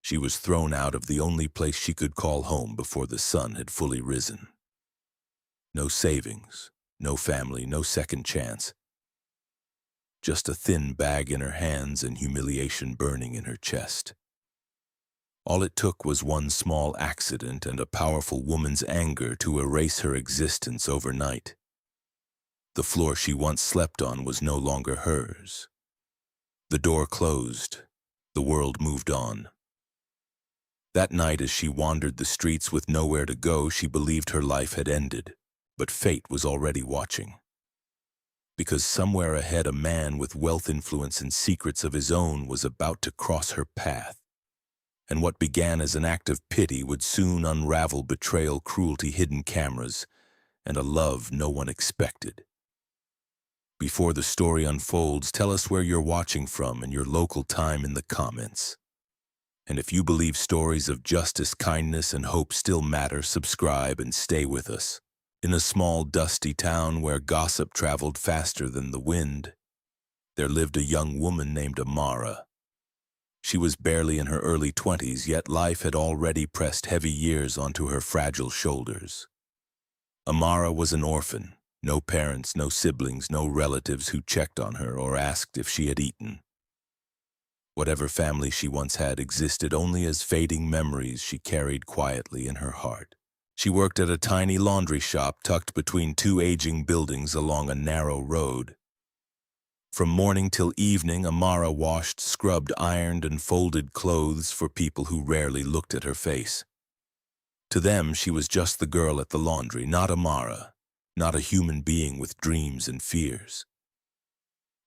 She was thrown out of the only place she could call home before the sun had fully risen. No savings, no family, no second chance. Just a thin bag in her hands and humiliation burning in her chest. All it took was one small accident and a powerful woman's anger to erase her existence overnight. The floor she once slept on was no longer hers. The door closed. The world moved on. That night, as she wandered the streets with nowhere to go, she believed her life had ended, but fate was already watching. Because somewhere ahead, a man with wealth, influence, and secrets of his own was about to cross her path. And what began as an act of pity would soon unravel betrayal, cruelty, hidden cameras, and a love no one expected. Before the story unfolds, tell us where you're watching from and your local time in the comments. And if you believe stories of justice, kindness, and hope still matter, subscribe and stay with us. In a small, dusty town where gossip traveled faster than the wind, there lived a young woman named Amara. She was barely in her early 20s, yet life had already pressed heavy years onto her fragile shoulders. Amara was an orphan. No parents, no siblings, no relatives who checked on her or asked if she had eaten. Whatever family she once had existed only as fading memories she carried quietly in her heart. She worked at a tiny laundry shop tucked between two aging buildings along a narrow road. From morning till evening, Amara washed, scrubbed, ironed, and folded clothes for people who rarely looked at her face. To them, she was just the girl at the laundry, not Amara. Not a human being with dreams and fears.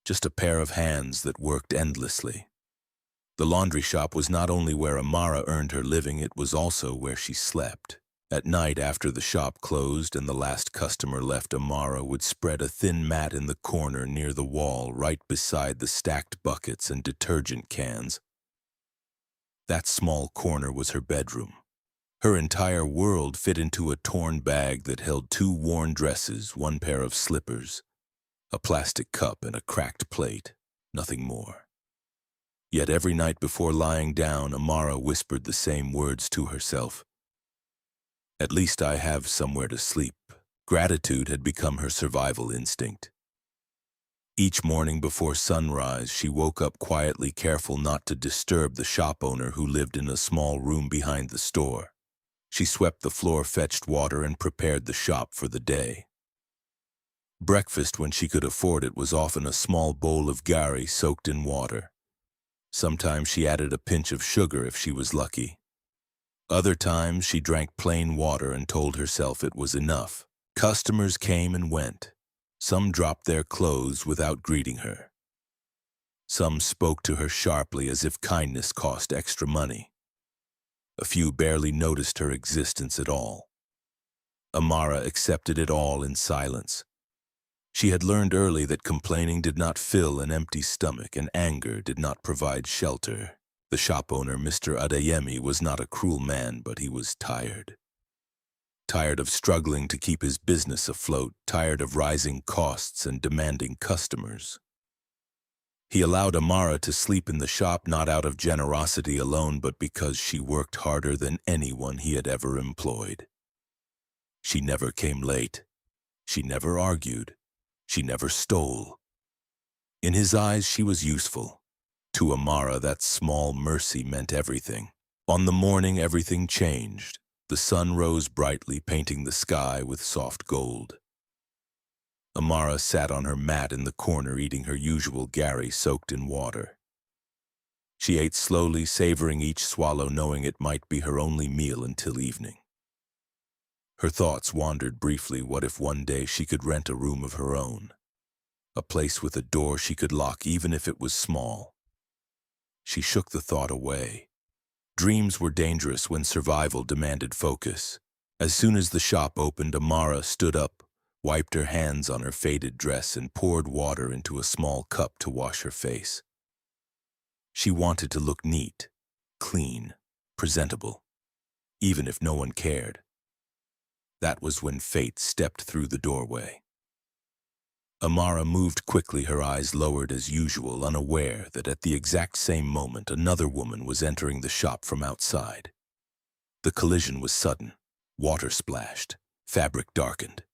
Just a pair of hands that worked endlessly. The laundry shop was not only where Amara earned her living, it was also where she slept. At night, after the shop closed and the last customer left, Amara would spread a thin mat in the corner near the wall, right beside the stacked buckets and detergent cans. That small corner was her bedroom. Her entire world fit into a torn bag that held two worn dresses, one pair of slippers, a plastic cup, and a cracked plate, nothing more. Yet every night before lying down, Amara whispered the same words to herself. At least I have somewhere to sleep. Gratitude had become her survival instinct. Each morning before sunrise, she woke up quietly, careful not to disturb the shop owner who lived in a small room behind the store. She swept the floor, fetched water, and prepared the shop for the day. Breakfast, when she could afford it, was often a small bowl of gari soaked in water. Sometimes she added a pinch of sugar if she was lucky. Other times she drank plain water and told herself it was enough. Customers came and went. Some dropped their clothes without greeting her. Some spoke to her sharply as if kindness cost extra money. A few barely noticed her existence at all. Amara accepted it all in silence. She had learned early that complaining did not fill an empty stomach and anger did not provide shelter. The shop owner, Mr. Adeyemi, was not a cruel man, but he was tired. Tired of struggling to keep his business afloat, tired of rising costs and demanding customers. He allowed Amara to sleep in the shop not out of generosity alone, but because she worked harder than anyone he had ever employed. She never came late. She never argued. She never stole. In his eyes, she was useful. To Amara, that small mercy meant everything. On the morning, everything changed. The sun rose brightly, painting the sky with soft gold. Amara sat on her mat in the corner, eating her usual gari soaked in water. She ate slowly, savoring each swallow, knowing it might be her only meal until evening. Her thoughts wandered briefly. What if one day she could rent a room of her own? A place with a door she could lock, even if it was small. She shook the thought away. Dreams were dangerous when survival demanded focus. As soon as the shop opened, Amara stood up, wiped her hands on her faded dress, and poured water into a small cup to wash her face. She wanted to look neat, clean, presentable, even if no one cared. That was when fate stepped through the doorway. Amara moved quickly, her eyes lowered as usual, unaware that at the exact same moment another woman was entering the shop from outside. The collision was sudden. Water splashed. Fabric darkened.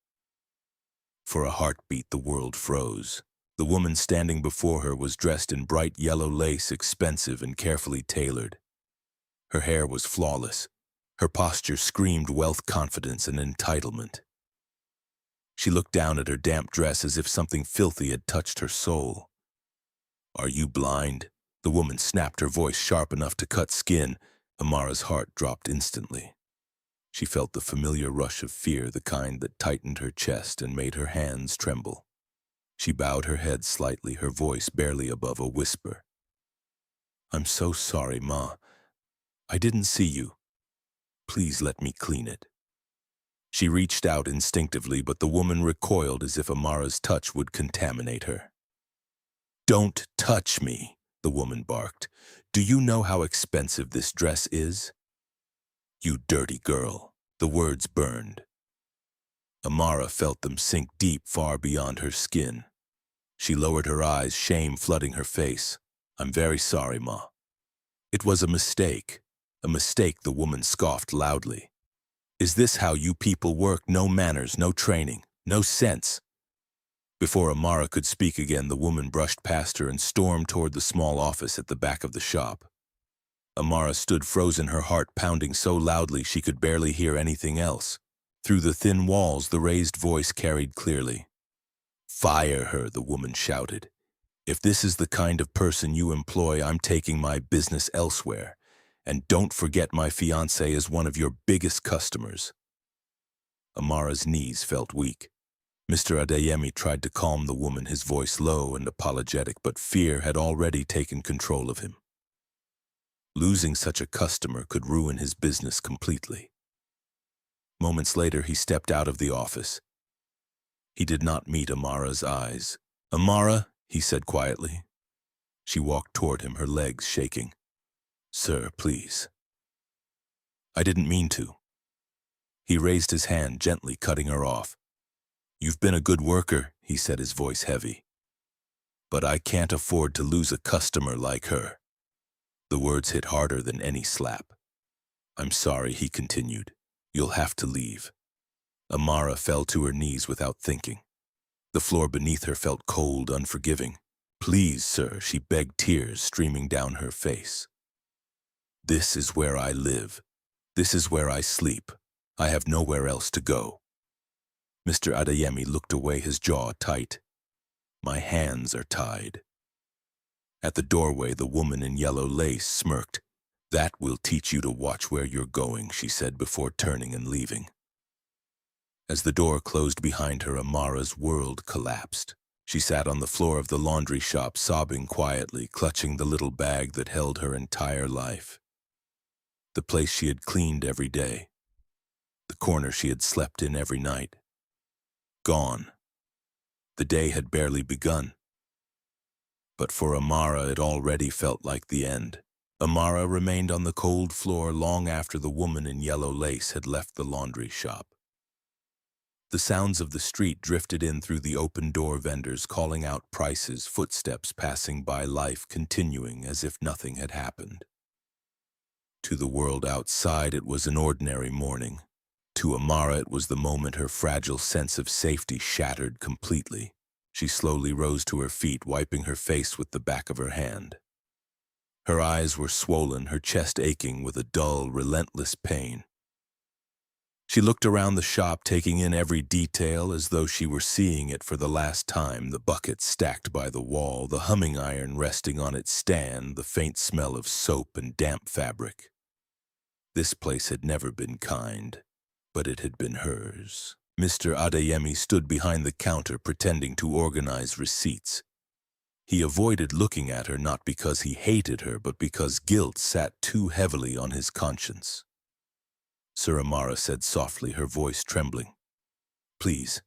For a heartbeat, the world froze. The woman standing before her was dressed in bright yellow lace, expensive and carefully tailored. Her hair was flawless. Her posture screamed wealth, confidence, and entitlement. She looked down at her damp dress as if something filthy had touched her soul. "Are you blind?" The woman snapped, her voice sharp enough to cut skin. Amara's heart dropped instantly. She felt the familiar rush of fear, the kind that tightened her chest and made her hands tremble. She bowed her head slightly, her voice barely above a whisper. "I'm so sorry, Ma. I didn't see you. Please let me clean it." She reached out instinctively, but the woman recoiled as if Amara's touch would contaminate her. "Don't touch me," the woman barked. "Do you know how expensive this dress is?" "You dirty girl." The words burned. Amara felt them sink deep, far beyond her skin. She lowered her eyes, shame flooding her face. "I'm very sorry, Ma. It was a mistake." "A mistake," the woman scoffed loudly. "Is this how you people work? No manners, no training, no sense." Before Amara could speak again, the woman brushed past her and stormed toward the small office at the back of the shop. Amara stood frozen, her heart pounding so loudly she could barely hear anything else. Through the thin walls, the raised voice carried clearly. "Fire her," the woman shouted. "If this is the kind of person you employ, I'm taking my business elsewhere. And don't forget my fiancé is one of your biggest customers." Amara's knees felt weak. Mr. Adeyemi tried to calm the woman, his voice low and apologetic, but fear had already taken control of him. Losing such a customer could ruin his business completely. Moments later, he stepped out of the office. He did not meet Amara's eyes. "Amara," he said quietly. She walked toward him, her legs shaking. "Sir, please." "I didn't mean to." He raised his hand, gently cutting her off. "You've been a good worker," he said, his voice heavy. "But I can't afford to lose a customer like her." The words hit harder than any slap. "I'm sorry," he continued. "You'll have to leave." Amara fell to her knees without thinking. The floor beneath her felt cold, unforgiving. "Please, sir," she begged, tears streaming down her face. "This is where I live. This is where I sleep. I have nowhere else to go." Mr. Adeyemi looked away, his jaw tight. "My hands are tied." At the doorway, the woman in yellow lace smirked. "That will teach you to watch where you're going," she said before turning and leaving. As the door closed behind her, Amara's world collapsed. She sat on the floor of the laundry shop, sobbing quietly, clutching the little bag that held her entire life. The place she had cleaned every day. The corner she had slept in every night. Gone. The day had barely begun. But for Amara, it already felt like the end. Amara remained on the cold floor long after the woman in yellow lace had left the laundry shop. The sounds of the street drifted in through the open door, vendors calling out prices, footsteps passing by, life continuing as if nothing had happened. To the world outside, it was an ordinary morning. To Amara, it was the moment her fragile sense of safety shattered completely. She slowly rose to her feet, wiping her face with the back of her hand. Her eyes were swollen, her chest aching with a dull, relentless pain. She looked around the shop, taking in every detail as though she were seeing it for the last time. The bucket stacked by the wall, the humming iron resting on its stand, the faint smell of soap and damp fabric. This place had never been kind, but it had been hers. Mr. Adeyemi stood behind the counter, pretending to organize receipts. He avoided looking at her, not because he hated her, but because guilt sat too heavily on his conscience. "Sir," Amara said softly, her voice trembling. "Please.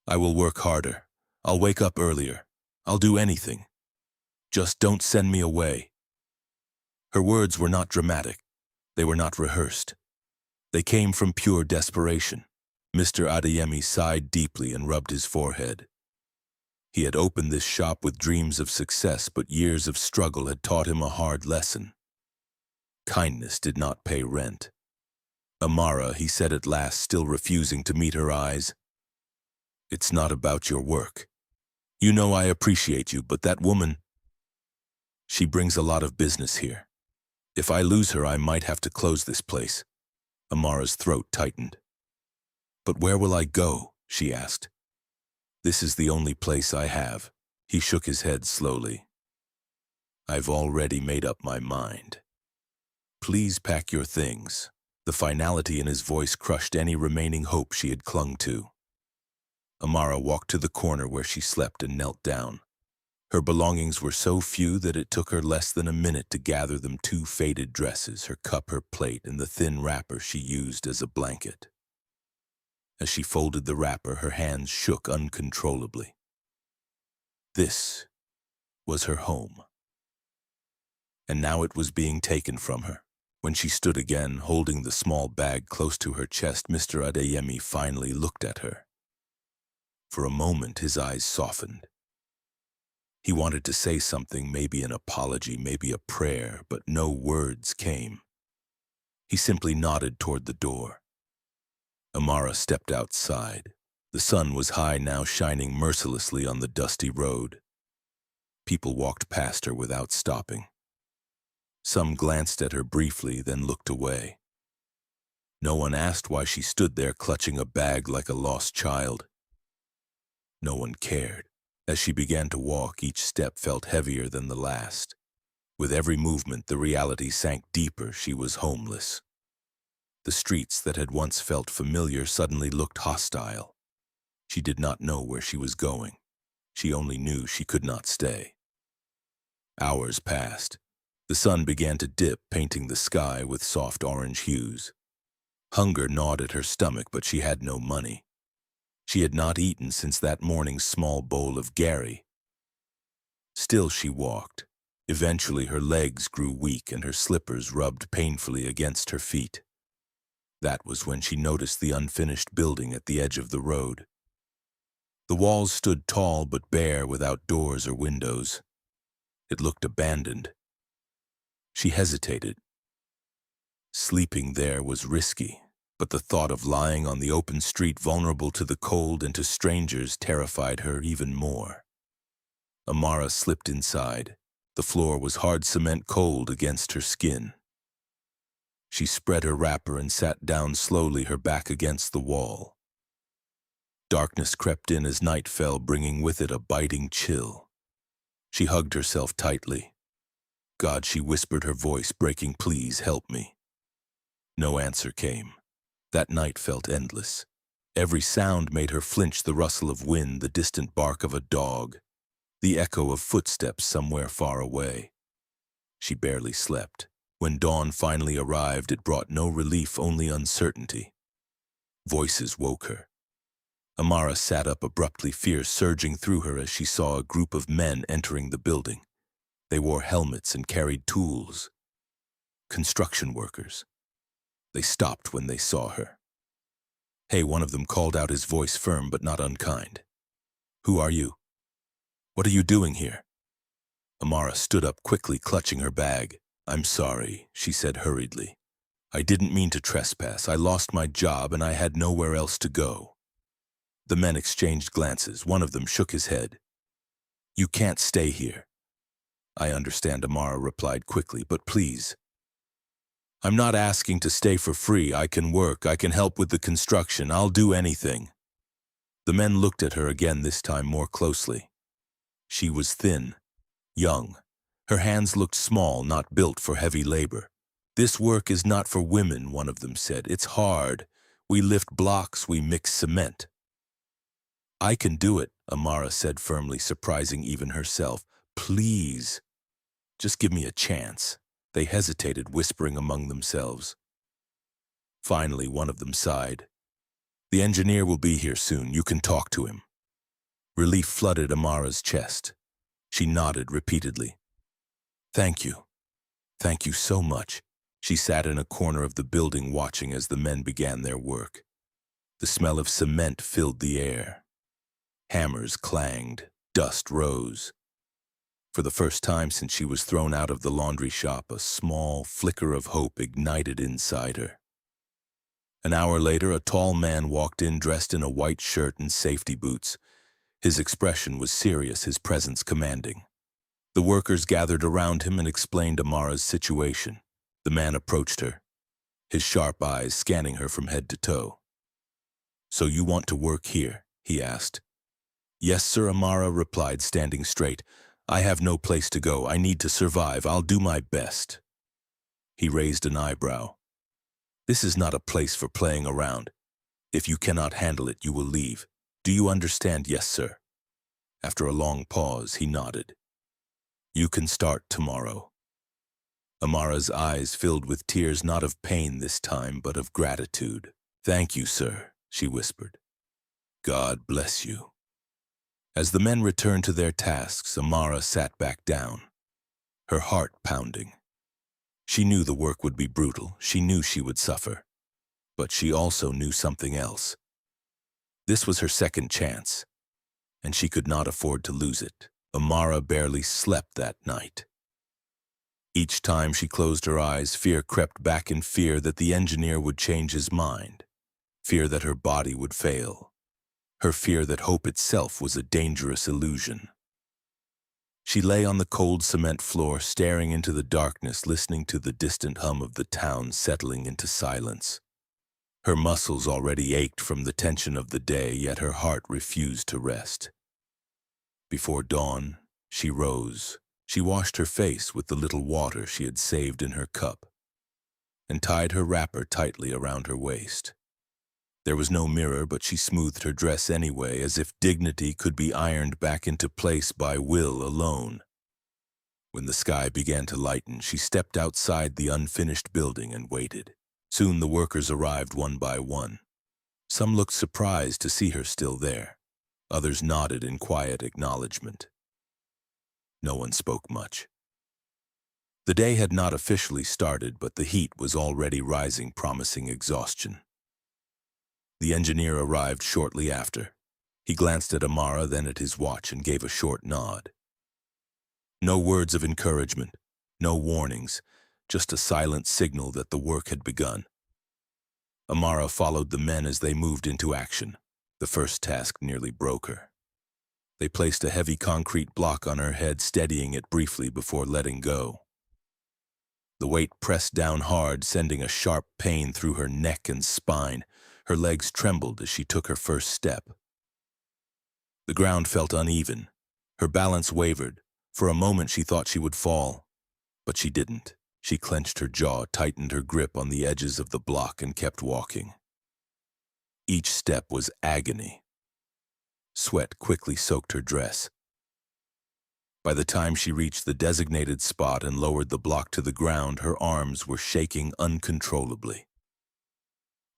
I will work harder. I'll wake up earlier. I'll do anything. Just don't send me away." Her words were not dramatic. They were not rehearsed. They came from pure desperation. Mr. Adeyemi sighed deeply and rubbed his forehead. He had opened this shop with dreams of success, but years of struggle had taught him a hard lesson. Kindness did not pay rent. "Amara," he said at last, still refusing to meet her eyes, "it's not about your work. You know I appreciate you, but that woman, she brings a lot of business here. If I lose her, I might have to close this place." Amara's throat tightened. "But where will I go?" she asked. "This is the only place I have." He shook his head slowly. "I've already made up my mind. Please pack your things." The finality in his voice crushed any remaining hope she had clung to. Amara walked to the corner where she slept and knelt down. Her belongings were so few that it took her less than a minute to gather them: 2 faded dresses, her cup, her plate, and the thin wrapper she used as a blanket. As she folded the wrapper, her hands shook uncontrollably. This was her home. And now it was being taken from her. When she stood again, holding the small bag close to her chest, Mr. Adeyemi finally looked at her. For a moment, his eyes softened. He wanted to say something, maybe an apology, maybe a prayer, but no words came. He simply nodded toward the door. Amara stepped outside. The sun was high now, shining mercilessly on the dusty road. People walked past her without stopping. Some glanced at her briefly, then looked away. No one asked why she stood there clutching a bag like a lost child. No one cared. As she began to walk, each step felt heavier than the last. With every movement, the reality sank deeper. She was homeless. The streets that had once felt familiar suddenly looked hostile. She did not know where she was going. She only knew she could not stay. Hours passed. The sun began to dip, painting the sky with soft orange hues. Hunger gnawed at her stomach, but she had no money. She had not eaten since that morning's small bowl of gari. Still she walked. Eventually her legs grew weak and her slippers rubbed painfully against her feet. That was when she noticed the unfinished building at the edge of the road. The walls stood tall but bare, without doors or windows. It looked abandoned. She hesitated. Sleeping there was risky, but the thought of lying on the open street, vulnerable to the cold and to strangers, terrified her even more. Amara slipped inside. The floor was hard cement, cold against her skin. She spread her wrapper and sat down slowly, her back against the wall. Darkness crept in as night fell, bringing with it a biting chill. She hugged herself tightly. "God," she whispered, her voice breaking, "please help me." No answer came. That night felt endless. Every sound made her flinch: the rustle of wind, the distant bark of a dog, the echo of footsteps somewhere far away. She barely slept. When dawn finally arrived, it brought no relief, only uncertainty. Voices woke her. Amara sat up abruptly, fear surging through her as she saw a group of men entering the building. They wore helmets and carried tools. Construction workers. They stopped when they saw her. "Hey," one of them called out, his voice firm but not unkind. "Who are you? What are you doing here?" Amara stood up quickly, clutching her bag. "I'm sorry," she said hurriedly. "I didn't mean to trespass. I lost my job and I had nowhere else to go." The men exchanged glances. One of them shook his head. "You can't stay here." "I understand," Amara replied quickly, "but please." "I'm not asking to stay for free. I can work. I can help with the construction. I'll do anything." The men looked at her again, this time more closely. She was thin, young. Her hands looked small, not built for heavy labor. "This work is not for women," one of them said. "It's hard. We lift blocks, we mix cement." "I can do it," Amara said firmly, surprising even herself. "Please, just give me a chance." They hesitated, whispering among themselves. Finally, one of them sighed. "The engineer will be here soon. You can talk to him." Relief flooded Amara's chest. She nodded repeatedly. "Thank you. Thank you so much." She sat in a corner of the building, watching as the men began their work. The smell of cement filled the air. Hammers clanged. Dust rose. For the first time since she was thrown out of the laundry shop, a small flicker of hope ignited inside her. An hour later, a tall man walked in dressed in a white shirt and safety boots. His expression was serious, his presence commanding. The workers gathered around him and explained Amara's situation. The man approached her, his sharp eyes scanning her from head to toe. "So you want to work here?" he asked. "Yes, sir," Amara replied, standing straight. "I have no place to go. I need to survive. I'll do my best." He raised an eyebrow. "This is not a place for playing around. If you cannot handle it, you will leave. Do you understand?" "Yes, sir." After a long pause, he nodded. "You can start tomorrow." Amara's eyes filled with tears, not of pain this time, but of gratitude. "Thank you, sir," she whispered. "God bless you." As the men returned to their tasks, Amara sat back down, her heart pounding. She knew the work would be brutal, she knew she would suffer, but she also knew something else. This was her second chance, and she could not afford to lose it. Amara barely slept that night. Each time she closed her eyes, fear crept back, in fear that the engineer would change his mind, fear that her body would fail, her fear that hope itself was a dangerous illusion. She lay on the cold cement floor, staring into the darkness, listening to the distant hum of the town settling into silence. Her muscles already ached from the tension of the day, yet her heart refused to rest. Before dawn, she rose. She washed her face with the little water she had saved in her cup and tied her wrapper tightly around her waist. There was no mirror, but she smoothed her dress anyway, as if dignity could be ironed back into place by will alone. When the sky began to lighten, she stepped outside the unfinished building and waited. Soon the workers arrived one by one. Some looked surprised to see her still there. Others nodded in quiet acknowledgement. No one spoke much. The day had not officially started, but the heat was already rising, promising exhaustion. The engineer arrived shortly after. He glanced at Amara, then at his watch, and gave a short nod. No words of encouragement, no warnings, just a silent signal that the work had begun. Amara followed the men as they moved into action. The first task nearly broke her. They placed a heavy concrete block on her head, steadying it briefly before letting go. The weight pressed down hard, sending a sharp pain through her neck and spine. Her legs trembled as she took her first step. The ground felt uneven. Her balance wavered. For a moment she thought she would fall, but she didn't. She clenched her jaw, tightened her grip on the edges of the block, and kept walking. Each step was agony. Sweat quickly soaked her dress. By the time she reached the designated spot and lowered the block to the ground, her arms were shaking uncontrollably.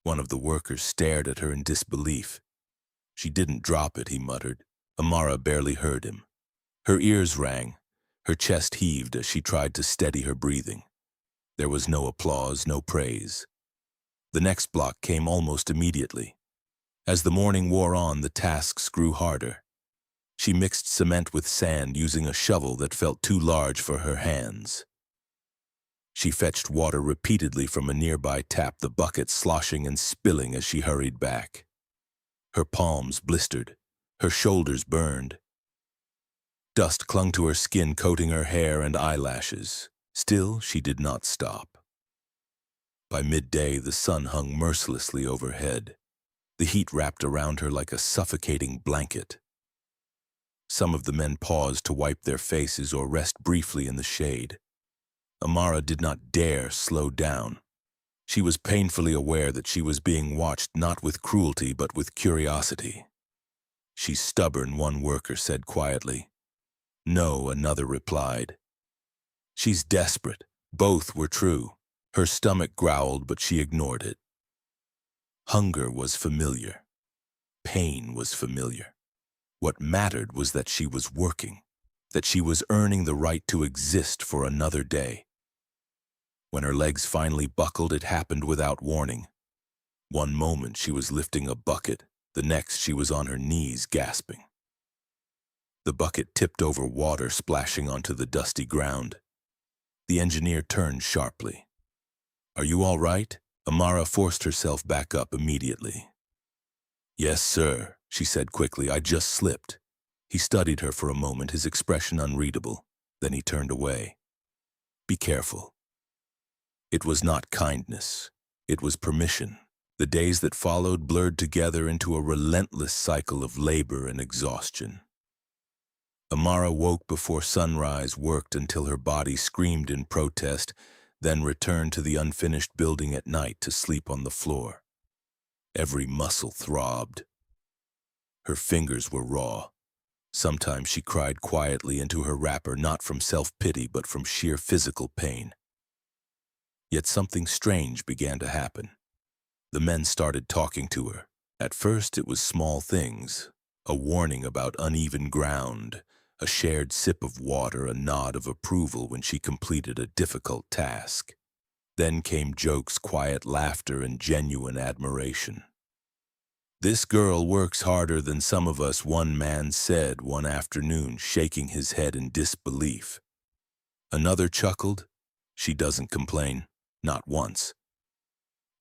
One of the workers stared at her in disbelief. "She didn't drop it," he muttered. Amara barely heard him. Her ears rang. Her chest heaved as she tried to steady her breathing. There was no applause, no praise. The next block came almost immediately. As the morning wore on, the tasks grew harder. She mixed cement with sand, using a shovel that felt too large for her hands. She fetched water repeatedly from a nearby tap, the bucket sloshing and spilling as she hurried back. Her palms blistered, her shoulders burned. Dust clung to her skin, coating her hair and eyelashes. Still, she did not stop. By midday, the sun hung mercilessly overhead. The heat wrapped around her like a suffocating blanket. Some of the men paused to wipe their faces or rest briefly in the shade. Amara did not dare slow down. She was painfully aware that she was being watched not with cruelty but with curiosity. "She's stubborn," one worker said quietly. "No," another replied. "She's desperate." Both were true. Her stomach growled, but she ignored it. Hunger was familiar. Pain was familiar. What mattered was that she was working, that she was earning the right to exist for another day. When her legs finally buckled, it happened without warning. One moment she was lifting a bucket, the next she was on her knees gasping. The bucket tipped over, water splashing onto the dusty ground. The engineer turned sharply. "Are you all right?" Amara forced herself back up immediately. "Yes, sir," she said quickly. "I just slipped." He studied her for a moment, his expression unreadable. Then he turned away. "Be careful." It was not kindness. It was permission. The days that followed blurred together into a relentless cycle of labor and exhaustion. Amara woke before sunrise, worked until her body screamed in protest, then returned to the unfinished building at night to sleep on the floor. Every muscle throbbed. Her fingers were raw. Sometimes she cried quietly into her wrapper, not from self-pity but from sheer physical pain. Yet something strange began to happen. The men started talking to her. At first it was small things, a warning about uneven ground, a shared sip of water, a nod of approval when she completed a difficult task. Then came jokes, quiet laughter, and genuine admiration. "This girl works harder than some of us," one man said one afternoon, shaking his head in disbelief. Another chuckled, "She doesn't complain, not once."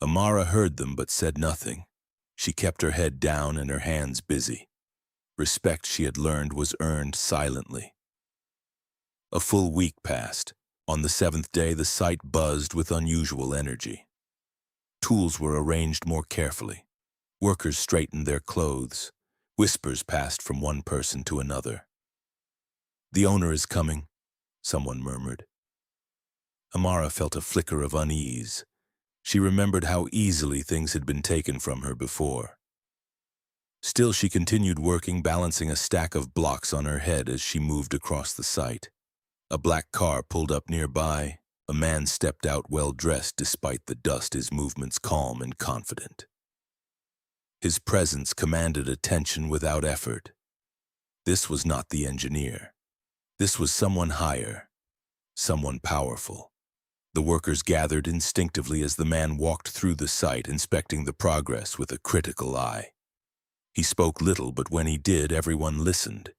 Amara heard them but said nothing. She kept her head down and her hands busy. Respect she had learned was earned silently. A full week passed. On the 7th day, the site buzzed with unusual energy. Tools were arranged more carefully. Workers straightened their clothes. Whispers passed from one person to another. "The owner is coming," someone murmured. Amara felt a flicker of unease. She remembered how easily things had been taken from her before. Still, she continued working, balancing a stack of blocks on her head as she moved across the site. A black car pulled up nearby. A man stepped out well-dressed despite the dust, his movements calm and confident. His presence commanded attention without effort. This was not the engineer. This was someone higher, someone powerful. The workers gathered instinctively as the man walked through the site, inspecting the progress with a critical eye. He spoke little, but when he did, everyone listened.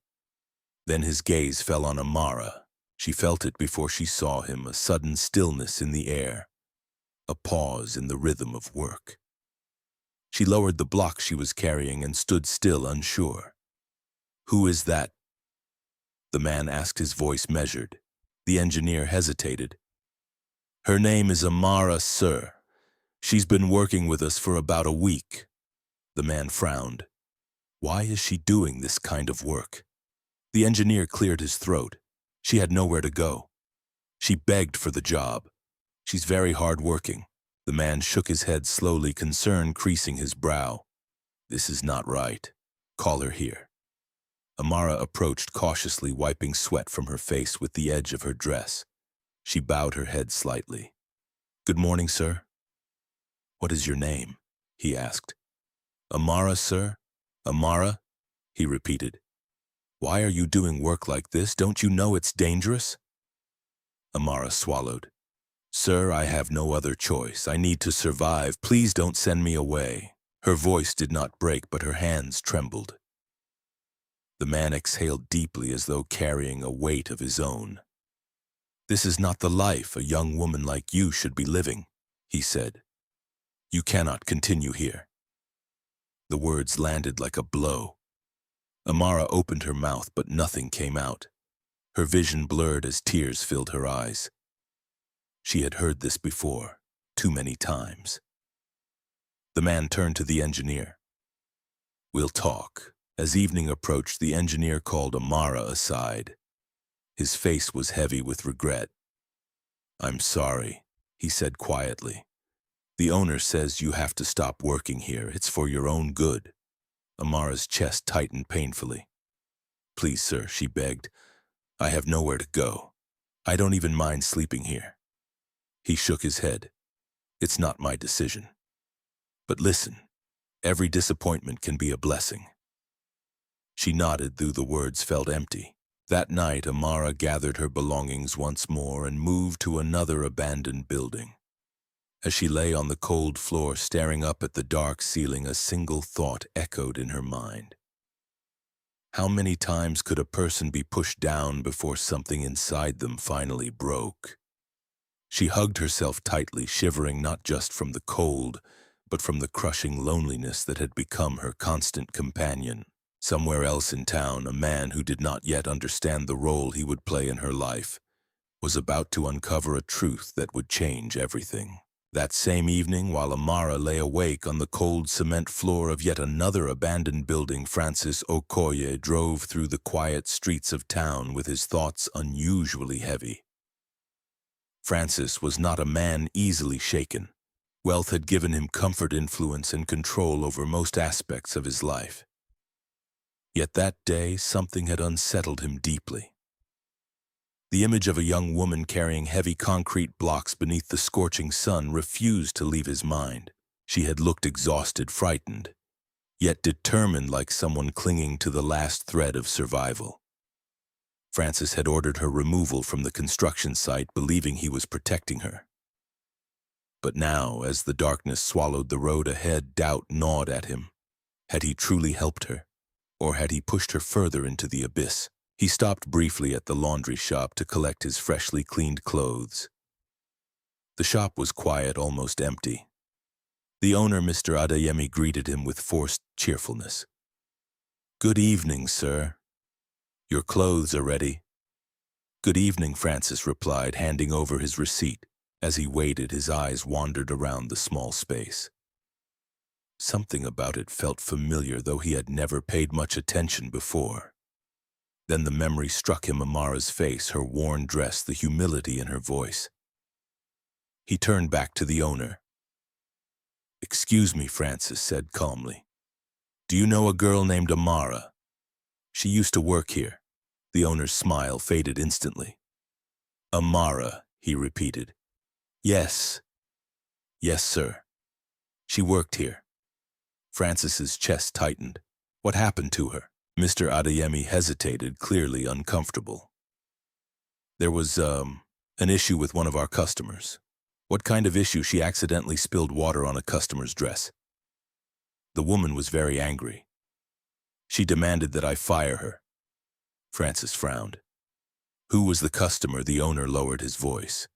Then his gaze fell on Amara. She felt it before she saw him, a sudden stillness in the air, a pause in the rhythm of work. She lowered the block she was carrying and stood still, unsure. "Who is that?" the man asked, his voice measured. The engineer hesitated. "Her name is Amara, sir. She's been working with us for about a week." The man frowned. Why is she doing this kind of work? The engineer cleared his throat. She had nowhere to go. She begged for the job. "She's very hard-working." The man shook his head slowly, concern creasing his brow. "This is not right. Call her here." Amara approached cautiously, wiping sweat from her face with the edge of her dress. She bowed her head slightly. "Good morning, sir." "What is your name?" he asked. "Amara, sir. Amara," he repeated. "Why are you doing work like this? Don't you know it's dangerous?" Amara swallowed. "Sir, I have no other choice. I need to survive. Please don't send me away." Her voice did not break, but her hands trembled. The man exhaled deeply, as though carrying a weight of his own. "This is not the life a young woman like you should be living," he said. "You cannot continue here." The words landed like a blow. Amara opened her mouth, but nothing came out. Her vision blurred as tears filled her eyes. She had heard this before, too many times. The man turned to the engineer. "We'll talk." As evening approached, the engineer called Amara aside. His face was heavy with regret. "I'm sorry," he said quietly. "The owner says you have to stop working here. It's for your own good." Amara's chest tightened painfully. "Please, sir," she begged. "I have nowhere to go. I don't even mind sleeping here." He shook his head. "It's not my decision. But listen, every disappointment can be a blessing." She nodded, though the words felt empty. That night, Amara gathered her belongings once more and moved to another abandoned building. As she lay on the cold floor, staring up at the dark ceiling, a single thought echoed in her mind. How many times could a person be pushed down before something inside them finally broke? She hugged herself tightly, shivering not just from the cold, but from the crushing loneliness that had become her constant companion. Somewhere else in town, a man who did not yet understand the role he would play in her life was about to uncover a truth that would change everything. That same evening, while Amara lay awake on the cold cement floor of yet another abandoned building, Francis Okoye drove through the quiet streets of town with his thoughts unusually heavy. Francis was not a man easily shaken. Wealth had given him comfort, influence, and control over most aspects of his life. Yet that day, something had unsettled him deeply. The image of a young woman carrying heavy concrete blocks beneath the scorching sun refused to leave his mind. She had looked exhausted, frightened, yet determined, like someone clinging to the last thread of survival. Francis had ordered her removal from the construction site, believing he was protecting her. But now, as the darkness swallowed the road ahead, doubt gnawed at him. Had he truly helped her, or had he pushed her further into the abyss? He stopped briefly at the laundry shop to collect his freshly cleaned clothes. The shop was quiet, almost empty. The owner, Mr. Adeyemi, greeted him with forced cheerfulness. "Good evening, sir. Your clothes are ready." "Good evening," Francis replied, handing over his receipt. As he waited, his eyes wandered around the small space. Something about it felt familiar, though he had never paid much attention before. Then the memory struck him: Amara's face, her worn dress, the humility in her voice. He turned back to the owner. "Excuse me," Francis said calmly. "Do you know a girl named Amara? She used to work here." The owner's smile faded instantly. "Amara," he repeated. "Yes. Yes, sir. She worked here." Francis's chest tightened. What happened to her? Mr. Adeyemi hesitated, clearly uncomfortable. "There was, an issue with one of our customers." "What kind of issue?" "She accidentally spilled water on a customer's dress. The woman was very angry. She demanded that I fire her." Francis frowned. "Who was the customer?" The owner lowered his voice.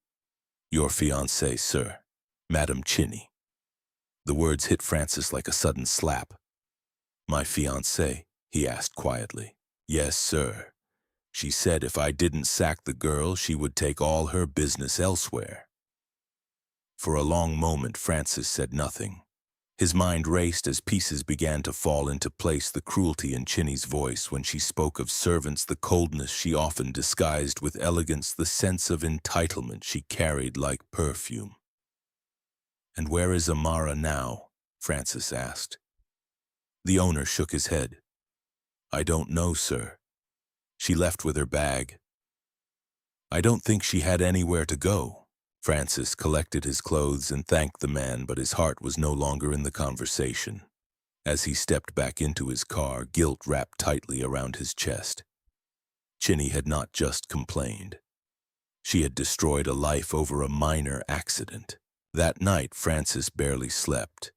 "Your fiancée, sir, Madame Chinny." The words hit Francis like a sudden slap. "My fiancée?" he asked quietly. "Yes, sir. She said if I didn't sack the girl, she would take all her business elsewhere." For a long moment, Francis said nothing. His mind raced as pieces began to fall into place: the cruelty in Chinny's voice when she spoke of servants, the coldness she often disguised with elegance, the sense of entitlement she carried like perfume. "And where is Amara now?" Francis asked. The owner shook his head. "I don't know, sir. She left with her bag." "I don't think she had anywhere to go." Francis collected his clothes and thanked the man, but his heart was no longer in the conversation. As he stepped back into his car, guilt wrapped tightly around his chest. Chinny had not just complained. She had destroyed a life over a minor accident. That night, Francis barely slept.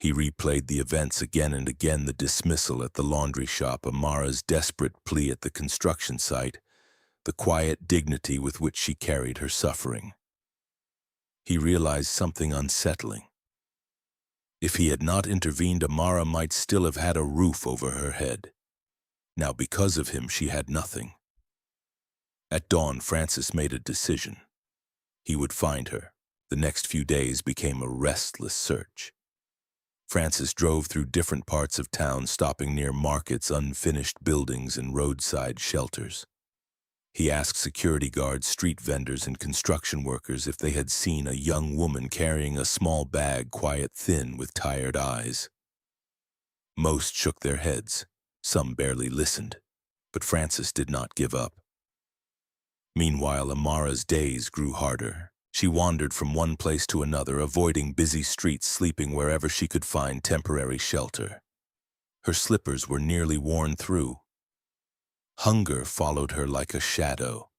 He replayed the events again and again: the dismissal at the laundry shop, Amara's desperate plea at the construction site, the quiet dignity with which she carried her suffering. He realized something unsettling. If he had not intervened, Amara might still have had a roof over her head. Now, because of him, she had nothing. At dawn, Francis made a decision. He would find her. The next few days became a restless search. Francis drove through different parts of town, stopping near markets, unfinished buildings, and roadside shelters. He asked security guards, street vendors, and construction workers if they had seen a young woman carrying a small bag, quiet, thin, with tired eyes. Most shook their heads. Some barely listened. But Francis did not give up. Meanwhile, Amara's days grew harder. She wandered from one place to another, avoiding busy streets, sleeping wherever she could find temporary shelter. Her slippers were nearly worn through. Hunger followed her like a shadow.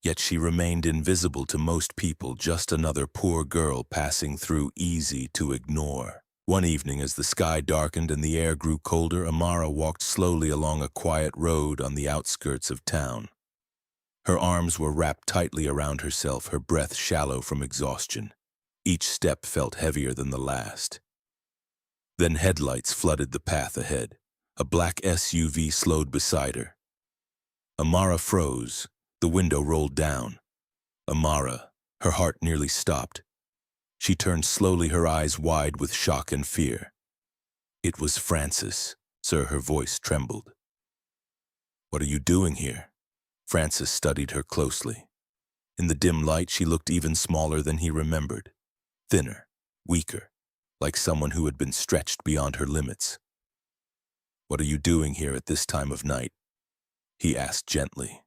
Yet she remained invisible to most people, just another poor girl passing through, easy to ignore. One evening, as the sky darkened and the air grew colder, Amara walked slowly along a quiet road on the outskirts of town. Her arms were wrapped tightly around herself, her breath shallow from exhaustion. Each step felt heavier than the last. Then headlights flooded the path ahead. A black SUV slowed beside her. Amara froze. The window rolled down. Amara, her heart nearly stopped. She turned slowly, her eyes wide with shock and fear. It was Francis. Sir, her voice trembled. "What are you doing here?" Francis studied her closely. In the dim light, she looked even smaller than he remembered. Thinner, weaker, like someone who had been stretched beyond her limits. "What are you doing here at this time of night?" he asked gently.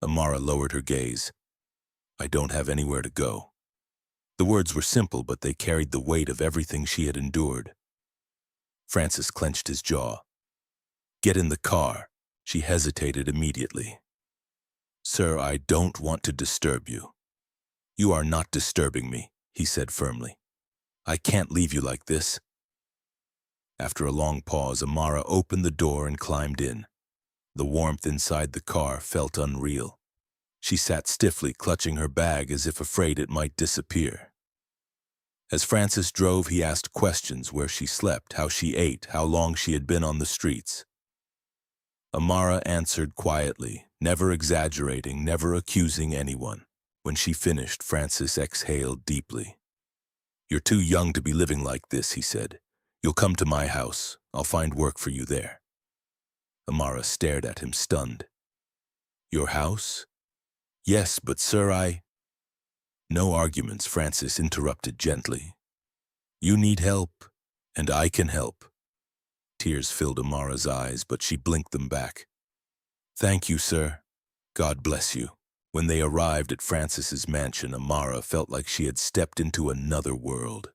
Amara lowered her gaze. "I don't have anywhere to go." The words were simple, but they carried the weight of everything she had endured. Francis clenched his jaw. "Get in the car." She hesitated immediately. "Sir, I don't want to disturb you." "You are not disturbing me," he said firmly. "I can't leave you like this." After a long pause, Amara opened the door and climbed in. The warmth inside the car felt unreal. She sat stiffly, clutching her bag as if afraid it might disappear. As Francis drove, he asked questions: where she slept, how she ate, how long she had been on the streets. Amara answered quietly, never exaggerating, never accusing anyone. When she finished, Francis exhaled deeply. "You're too young to be living like this," he said. "You'll come to my house. I'll find work for you there." Amara stared at him, stunned. "Your house?" "Yes, but sir, I—" "No arguments," Francis interrupted gently. "You need help, and I can help." Tears filled Amara's eyes, but she blinked them back. "Thank you, sir. God bless you." When they arrived at Francis's mansion, Amara felt like she had stepped into another world.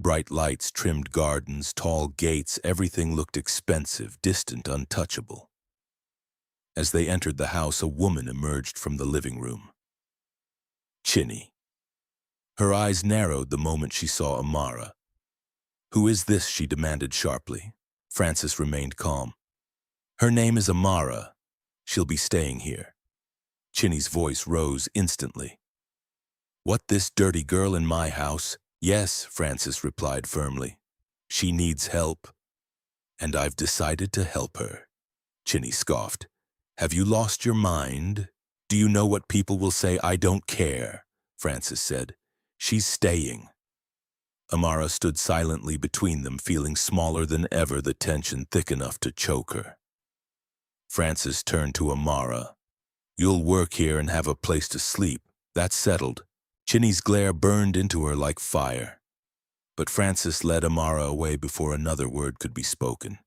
Bright lights, trimmed gardens, tall gates, everything looked expensive, distant, untouchable. As they entered the house, a woman emerged from the living room. Chinny. Her eyes narrowed the moment she saw Amara. "Who is this?" she demanded sharply. Francis remained calm. "Her name is Amara. She'll be staying here." Chinny's voice rose instantly. "What, this dirty girl in my house?" "Yes," Francis replied firmly. "She needs help, and I've decided to help her." Chinny scoffed. "Have you lost your mind? Do you know what people will say?" "I don't care," Francis said. "She's staying." Amara stood silently between them, feeling smaller than ever, the tension thick enough to choke her. Francis turned to Amara. "You'll work here and have a place to sleep. That's settled." Chinny's glare burned into her like fire. But Francis led Amara away before another word could be spoken.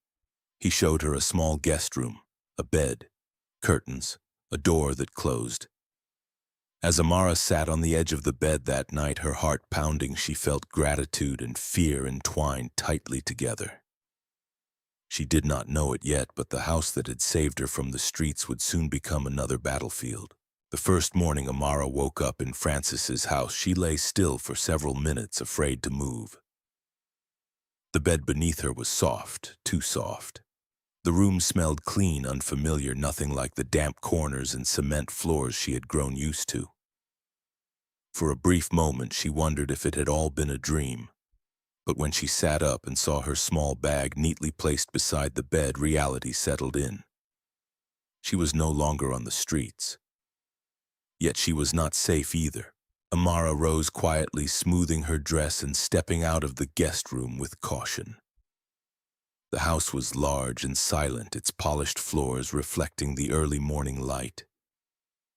He showed her a small guest room, a bed, curtains, a door that closed. As Amara sat on the edge of the bed that night, her heart pounding, she felt gratitude and fear entwined tightly together. She did not know it yet, but the house that had saved her from the streets would soon become another battlefield. The first morning Amara woke up in Francis's house, she lay still for several minutes, afraid to move. The bed beneath her was soft, too soft. The room smelled clean, unfamiliar, nothing like the damp corners and cement floors she had grown used to. For a brief moment, she wondered if it had all been a dream. But when she sat up and saw her small bag neatly placed beside the bed, reality settled in. She was no longer on the streets. Yet she was not safe either. Amara rose quietly, smoothing her dress and stepping out of the guest room with caution. The house was large and silent, its polished floors reflecting the early morning light.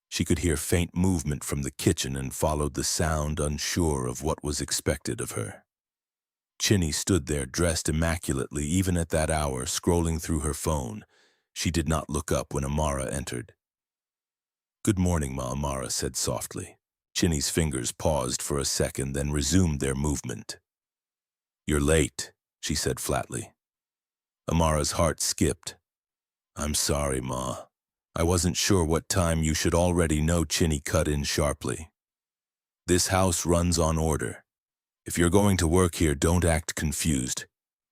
She could hear faint movement from the kitchen and followed the sound, unsure of what was expected of her. Chinny stood there, dressed immaculately, even at that hour, scrolling through her phone. She did not look up when Amara entered. "Good morning, Ma," Amara said softly. Chinny's fingers paused for a second, then resumed their movement. "You're late," she said flatly. Amara's heart skipped. "I'm sorry, Ma. I wasn't sure what time. You should already know," Chinny cut in sharply. "This house runs on order. If you're going to work here, don't act confused.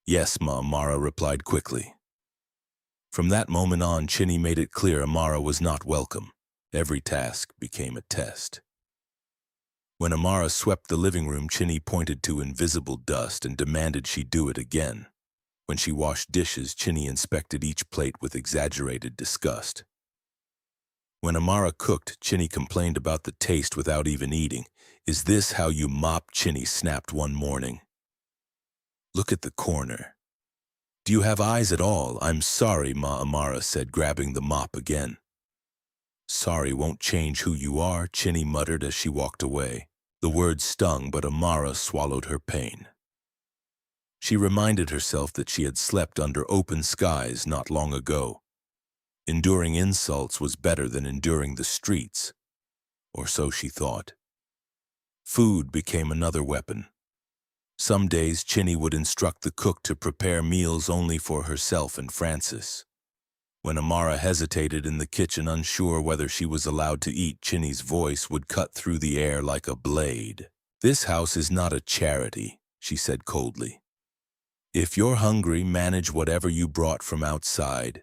Yes, Ma, Amara replied quickly. From that moment on, Chinny made it clear Amara was not welcome. Every task became a test. When Amara swept the living room, Chinny pointed to invisible dust and demanded she do it again. When she washed dishes, Chinny inspected each plate with exaggerated disgust. When Amara cooked, Chinny complained about the taste without even eating. Is this how you mop? Chinny snapped one morning. Look at the corner. Do you have eyes at all? I'm sorry, Ma, Amara said, grabbing the mop again. Sorry won't change who you are, Chinny muttered as she walked away. The words stung, but Amara swallowed her pain. She reminded herself that she had slept under open skies not long ago. Enduring insults was better than enduring the streets, or so she thought. Food became another weapon. Some days, Chinny would instruct the cook to prepare meals only for herself and Francis. When Amara hesitated in the kitchen, unsure whether she was allowed to eat, Chinny's voice would cut through the air like a blade. This house is not a charity, she said coldly. If you're hungry, manage whatever you brought from outside.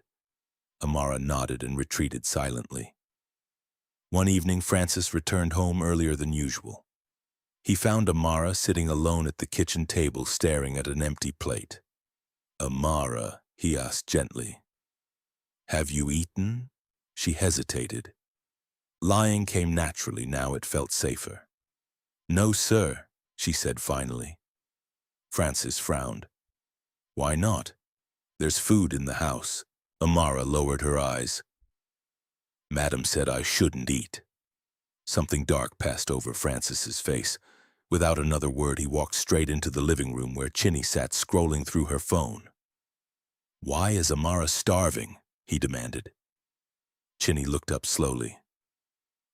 Amara nodded and retreated silently. One evening, Francis returned home earlier than usual. He found Amara sitting alone at the kitchen table, staring at an empty plate. Amara, he asked gently. Have you eaten? She hesitated. Lying came naturally, now it felt safer. No, sir, she said finally. Francis frowned. Why not? There's food in the house. Amara lowered her eyes. Madam said I shouldn't eat. Something dark passed over Francis's face. Without another word, he walked straight into the living room where Chinny sat scrolling through her phone. Why is Amara starving? He demanded. Chinny looked up slowly.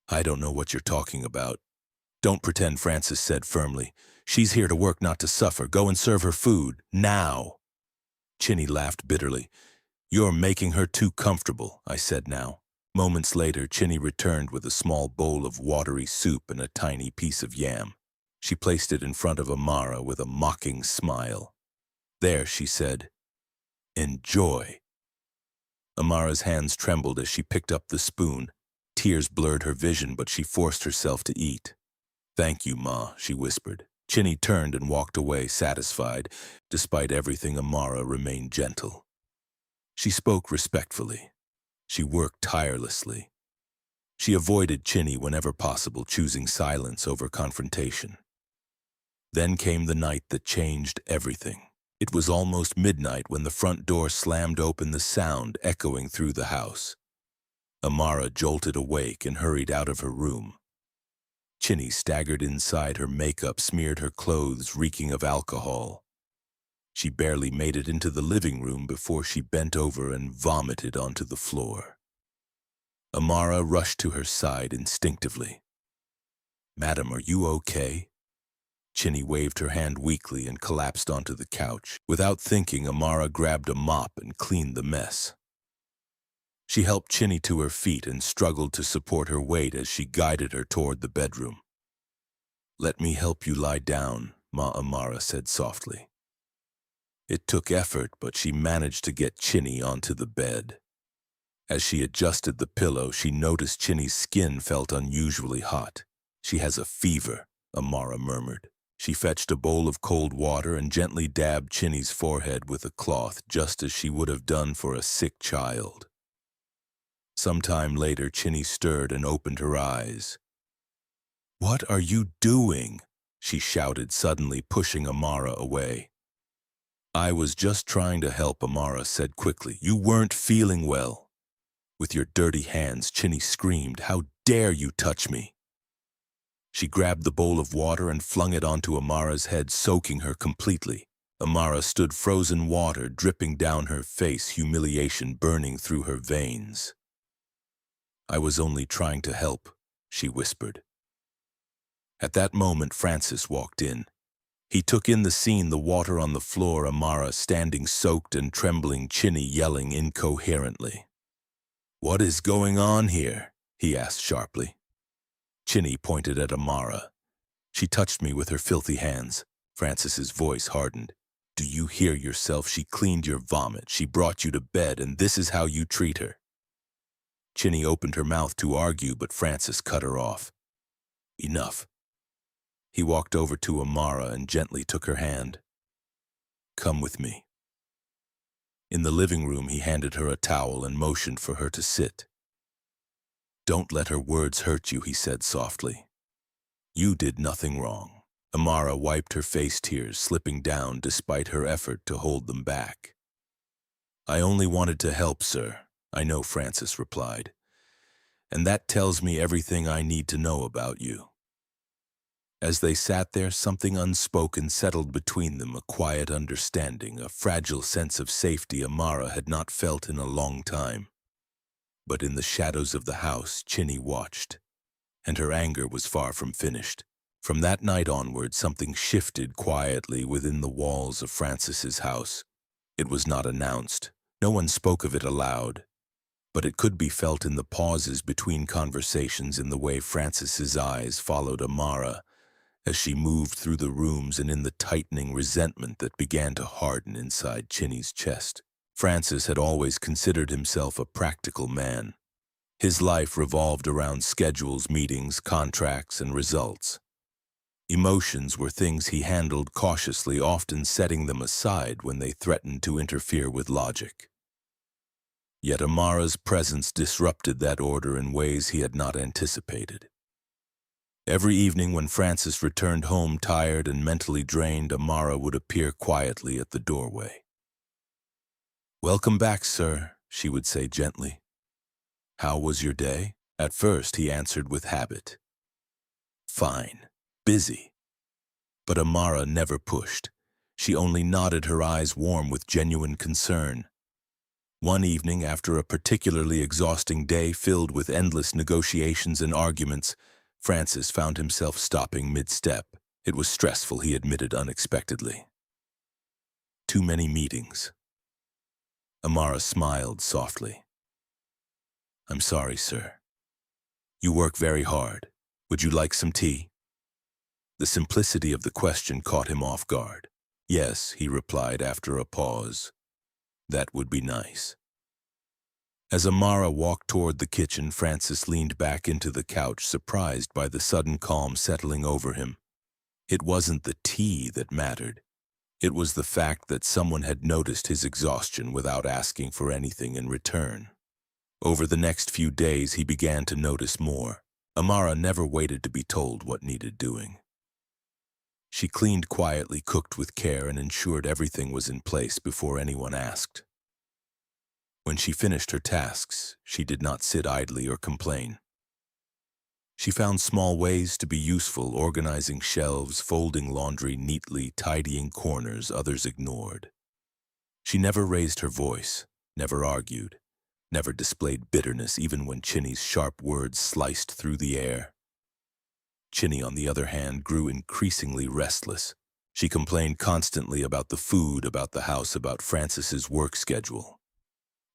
I don't know what you're talking about. Don't pretend, Francis said firmly. She's here to work, not to suffer. Go and serve her food, now. Chinny laughed bitterly. You're making her too comfortable, I said now. Moments later, Chinny returned with a small bowl of watery soup and a tiny piece of yam. She placed it in front of Amara with a mocking smile. There, she said. Enjoy. Amara's hands trembled as she picked up the spoon. Tears blurred her vision, but she forced herself to eat. Thank you, Ma, she whispered. Chinny turned and walked away, satisfied. Despite everything, Amara remained gentle. She spoke respectfully. She worked tirelessly. She avoided Chinny whenever possible, choosing silence over confrontation. Then came the night that changed everything. It was almost midnight when the front door slammed open, the sound echoing through the house. Amara jolted awake and hurried out of her room. Chinny staggered inside, her makeup smeared her clothes, reeking of alcohol. She barely made it into the living room before she bent over and vomited onto the floor. Amara rushed to her side instinctively. Madam, are you okay? Chinny waved her hand weakly and collapsed onto the couch. Without thinking, Amara grabbed a mop and cleaned the mess. She helped Chinny to her feet and struggled to support her weight as she guided her toward the bedroom. Let me help you lie down, Ma, Amara said softly. It took effort, but she managed to get Chinny onto the bed. As she adjusted the pillow, she noticed Chinny's skin felt unusually hot. She has a fever, Amara murmured. She fetched a bowl of cold water and gently dabbed Chinny's forehead with a cloth, just as she would have done for a sick child. Sometime later, Chinny stirred and opened her eyes. What are you doing? She shouted, suddenly pushing Amara away. I was just trying to help, Amara said quickly. You weren't feeling well. With your dirty hands, Chinny screamed. How dare you touch me? She grabbed the bowl of water and flung it onto Amara's head, soaking her completely. Amara stood, frozen water dripping down her face, humiliation burning through her veins. I was only trying to help, she whispered. At that moment, Francis walked in. He took in the scene, the water on the floor, Amara standing soaked and trembling, Chinny yelling incoherently. What is going on here? He asked sharply. Chinny pointed at Amara. She touched me with her filthy hands. Francis's voice hardened. Do you hear yourself? She cleaned your vomit. She brought you to bed, and this is how you treat her. Chinny opened her mouth to argue, but Francis cut her off. Enough. He walked over to Amara and gently took her hand. Come with me. In the living room, he handed her a towel and motioned for her to sit. Don't let her words hurt you, he said softly. You did nothing wrong. Amara wiped her face, tears slipping down despite her effort to hold them back. I only wanted to help, sir. I know, Francis replied. And that tells me everything I need to know about you. As they sat there, something unspoken settled between them, a quiet understanding, a fragile sense of safety Amara had not felt in a long time. But in the shadows of the house, Chinny watched, and her anger was far from finished. From that night onward, something shifted quietly within the walls of Francis's house. It was not announced. No one spoke of it aloud, but it could be felt in the pauses between conversations, in the way Francis's eyes followed Amara as she moved through the rooms, and in the tightening resentment that began to harden inside Chinny's chest. Francis had always considered himself a practical man. His life revolved around schedules, meetings, contracts, and results. Emotions were things he handled cautiously, often setting them aside when they threatened to interfere with logic. Yet Amara's presence disrupted that order in ways he had not anticipated. Every evening when Francis returned home tired and mentally drained, Amara would appear quietly at the doorway. Welcome back, sir, she would say gently. How was your day? At first, he answered with habit. Fine. Busy. But Amara never pushed. She only nodded, her eyes warm with genuine concern. One evening, after a particularly exhausting day filled with endless negotiations and arguments, Francis found himself stopping mid-step. It was stressful, he admitted unexpectedly. Too many meetings. Amara smiled softly. I'm sorry, sir. You work very hard. Would you like some tea? The simplicity of the question caught him off guard. Yes, he replied after a pause. That would be nice. As Amara walked toward the kitchen, Francis leaned back into the couch, surprised by the sudden calm settling over him. It wasn't the tea that mattered. It was the fact that someone had noticed his exhaustion without asking for anything in return. Over the next few days, he began to notice more. Amara never waited to be told what needed doing. She cleaned quietly, cooked with care, and ensured everything was in place before anyone asked. When she finished her tasks, she did not sit idly or complain. She found small ways to be useful, organizing shelves, folding laundry neatly, tidying corners others ignored. She never raised her voice, never argued, never displayed bitterness even when Chinny's sharp words sliced through the air. Chinny, on the other hand, grew increasingly restless. She complained constantly about the food, about the house, about Francis's work schedule.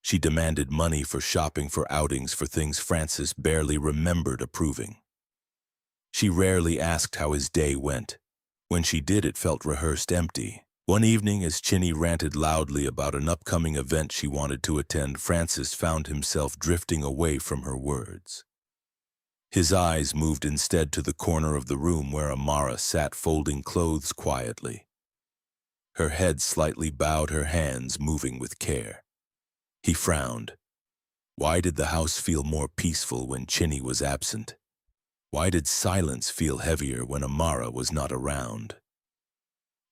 She demanded money for shopping, for outings, for things Francis barely remembered approving. She rarely asked how his day went. When she did, it felt rehearsed, empty. One evening, as Chinny ranted loudly about an upcoming event she wanted to attend, Francis found himself drifting away from her words. His eyes moved instead to the corner of the room where Amara sat folding clothes quietly. Her head slightly bowed, her hands moving with care. He frowned. Why did the house feel more peaceful when Chinny was absent? Why did silence feel heavier when Amara was not around?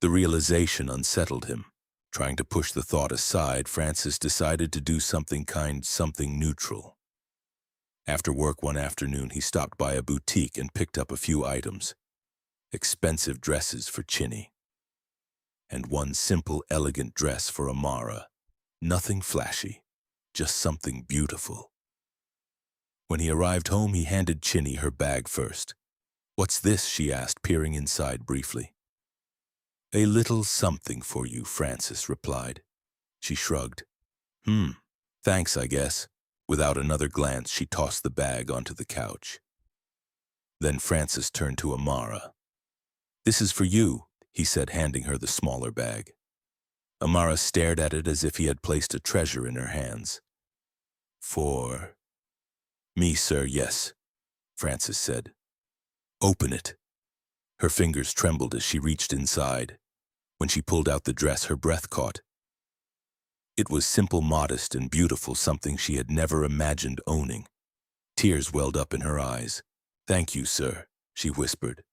The realization unsettled him. Trying to push the thought aside, Francis decided to do something kind, something neutral. After work one afternoon, he stopped by a boutique and picked up a few items. Expensive dresses for Chinny, and one simple, elegant dress for Amara. Nothing flashy, just something beautiful. When he arrived home, he handed Chinny her bag first. What's this? She asked, peering inside briefly. A little something for you, Francis replied. She shrugged. Thanks, I guess. Without another glance, she tossed the bag onto the couch. Then Francis turned to Amara. This is for you. he said, handing her the smaller bag. Amara stared at it as if he had placed a treasure in her hands. For me, sir, yes, Frances said. Open it. Her fingers trembled as she reached inside. When she pulled out the dress, her breath caught. It was simple, modest, and beautiful, something she had never imagined owning. Tears welled up in her eyes. Thank you, sir, she whispered.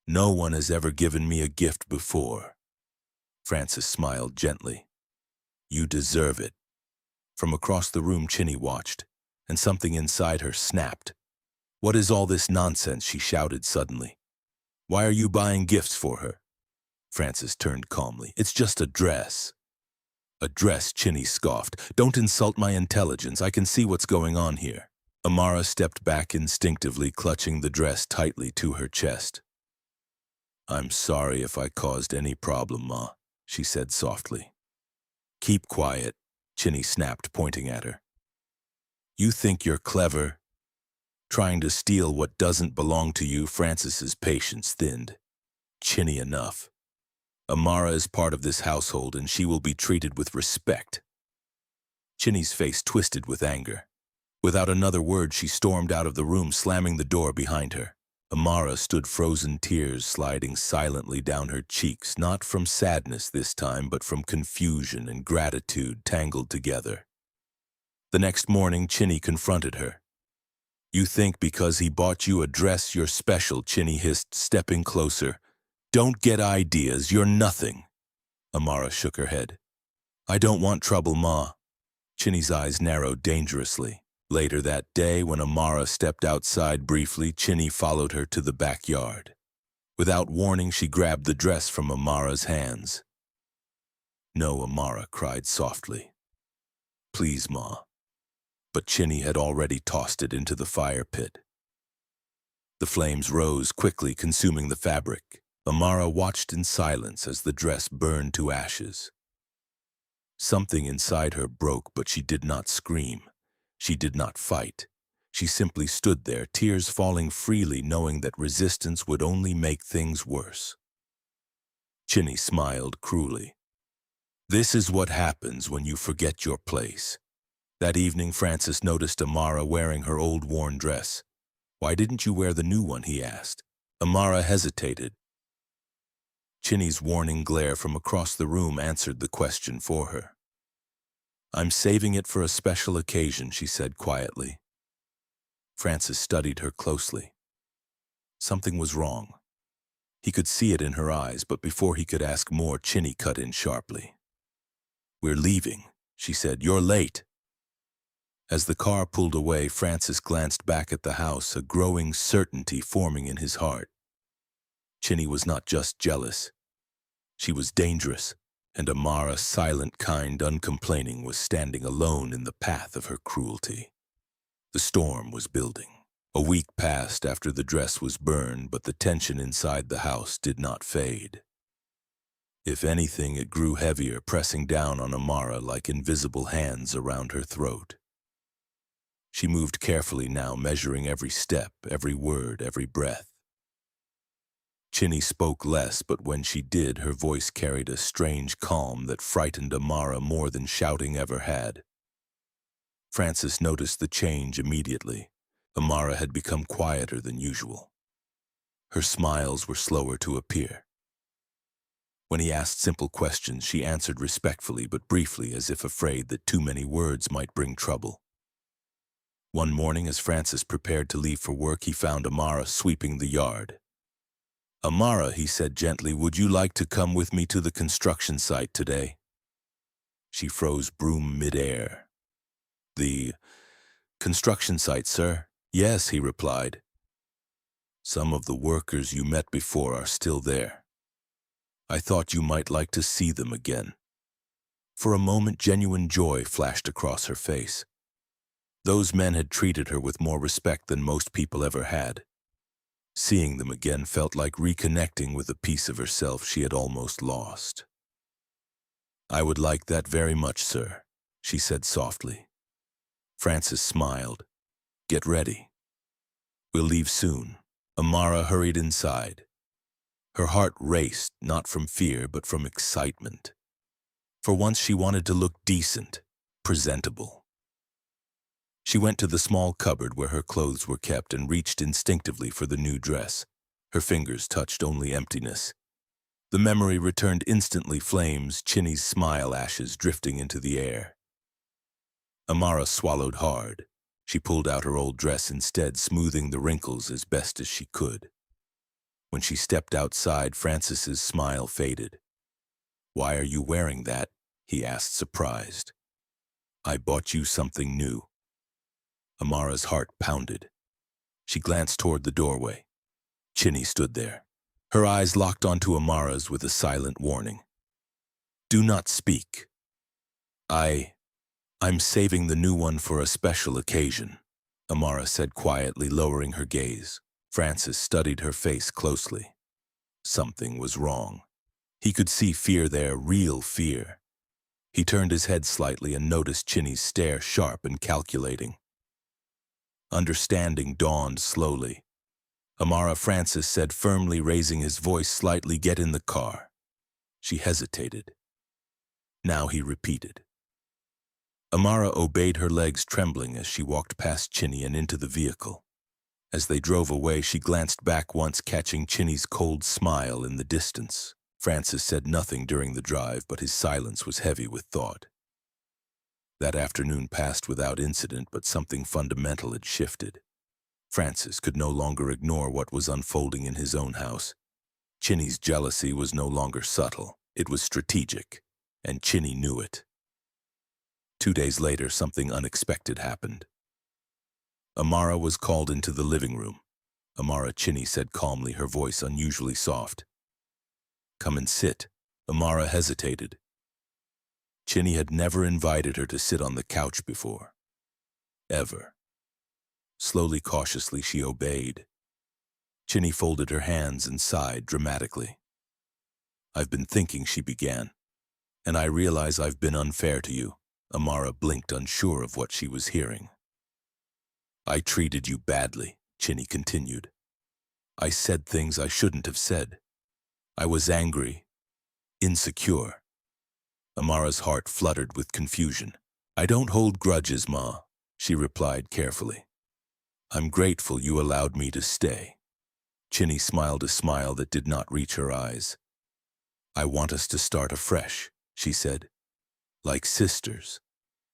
No one has ever given me a gift before. Frances smiled gently. You deserve it. From across the room, Chinny watched, and something inside her snapped. What is all this nonsense? She shouted suddenly. Why are you buying gifts for her? Frances turned calmly. It's just a dress. A dress, Chinny scoffed. Don't insult my intelligence. I can see what's going on here. Amara stepped back instinctively, clutching the dress tightly to her chest. I'm sorry if I caused any problem, Ma, she said softly. Keep quiet, Chinny snapped, pointing at her. You think you're clever? Trying to steal what doesn't belong to you? Frances's patience thinned. Chinny, enough. Amara is part of this household, and she will be treated with respect. Chinny's face twisted with anger. Without another word, she stormed out of the room, slamming the door behind her. Amara stood, frozen tears sliding silently down her cheeks, not from sadness this time, but from confusion and gratitude tangled together. The next morning, Chinny confronted her. You think because he bought you a dress you're special, Chinny hissed, stepping closer. Don't get ideas, you're nothing. Amara shook her head. I don't want trouble, Ma. Chinny's eyes narrowed dangerously. Later that day, when Amara stepped outside briefly, Chinny followed her to the backyard. Without warning, she grabbed the dress from Amara's hands. No, Amara cried softly. Please, Ma. But Chinny had already tossed it into the fire pit. The flames rose quickly, consuming the fabric. Amara watched in silence as the dress burned to ashes. Something inside her broke, but she did not scream. She did not fight. She simply stood there, tears falling freely, knowing that resistance would only make things worse. Chinny smiled cruelly. This is what happens when you forget your place. That evening, Frances noticed Amara wearing her old worn dress. Why didn't you wear the new one? He asked. Amara hesitated. Chinny's warning glare from across the room answered the question for her. I'm saving it for a special occasion, she said quietly. Frances studied her closely. Something was wrong. He could see it in her eyes, but before he could ask more, Chinny cut in sharply. We're leaving, she said. You're late. As the car pulled away, Frances glanced back at the house, a growing certainty forming in his heart. Chinny was not just jealous. She was dangerous, and Amara, silent, kind, uncomplaining, was standing alone in the path of her cruelty. The storm was building. A week passed after the dress was burned, but the tension inside the house did not fade. If anything, it grew heavier, pressing down on Amara like invisible hands around her throat. She moved carefully now, measuring every step, every word, every breath. Chinny spoke less, but when she did, her voice carried a strange calm that frightened Amara more than shouting ever had. Frances noticed the change immediately. Amara had become quieter than usual. Her smiles were slower to appear. When he asked simple questions, she answered respectfully but briefly, as if afraid that too many words might bring trouble. One morning, as Frances prepared to leave for work, he found Amara sweeping the yard. Amara, he said gently, would you like to come with me to the construction site today? She froze, broom midair. The construction site, sir? Yes, he replied. Some of the workers you met before are still there. I thought you might like to see them again. For a moment, genuine joy flashed across her face. Those men had treated her with more respect than most people ever had. Seeing them again felt like reconnecting with a piece of herself she had almost lost. I would like that very much, sir, she said softly. Frances smiled. Get ready. We'll leave soon. Amara hurried inside. Her heart raced, not from fear, but from excitement. For once she wanted to look decent, presentable. She went to the small cupboard where her clothes were kept and reached instinctively for the new dress. Her fingers touched only emptiness. The memory returned instantly, flames, Chinny's smile, ashes drifting into the air. Amara swallowed hard. She pulled out her old dress instead, smoothing the wrinkles as best as she could. When she stepped outside, Francis's smile faded. "Why are you wearing that?" he asked, surprised. "I bought you something new." Amara's heart pounded. She glanced toward the doorway. Chinny stood there. Her eyes locked onto Amara's with a silent warning. "Do not speak. I'm saving the new one for a special occasion," Amara said quietly, lowering her gaze. Francis studied her face closely. Something was wrong. He could see fear there, real fear. He turned his head slightly and noticed Chinny's stare, sharp and calculating. Understanding dawned slowly. "Amara," Francis said firmly, raising his voice slightly, "get in the car." She hesitated. Now he repeated. Amara obeyed, her legs trembling as she walked past Chinny and into the vehicle. As they drove away, she glanced back once, catching Chinny's cold smile in the distance. Francis said nothing during the drive, but his silence was heavy with thought. That afternoon passed without incident, but something fundamental had shifted. Francis could no longer ignore what was unfolding in his own house. Chinny's jealousy was no longer subtle. It was strategic, and Chinny knew it. 2 days later, something unexpected happened. Amara was called into the living room. "Amara," Chinny said calmly, her voice unusually soft. "Come and sit." Amara hesitated. Chinny had never invited her to sit on the couch before. Ever. Slowly, cautiously, she obeyed. Chinny folded her hands and sighed dramatically. "I've been thinking," she began, "and I realize I've been unfair to you." Amara blinked, unsure of what she was hearing. "I treated you badly," Chinny continued. "I said things I shouldn't have said. I was angry, insecure." Amara's heart fluttered with confusion. "I don't hold grudges, Ma," she replied carefully. "I'm grateful you allowed me to stay." Chinny smiled a smile that did not reach her eyes. "I want us to start afresh," she said. "Like sisters."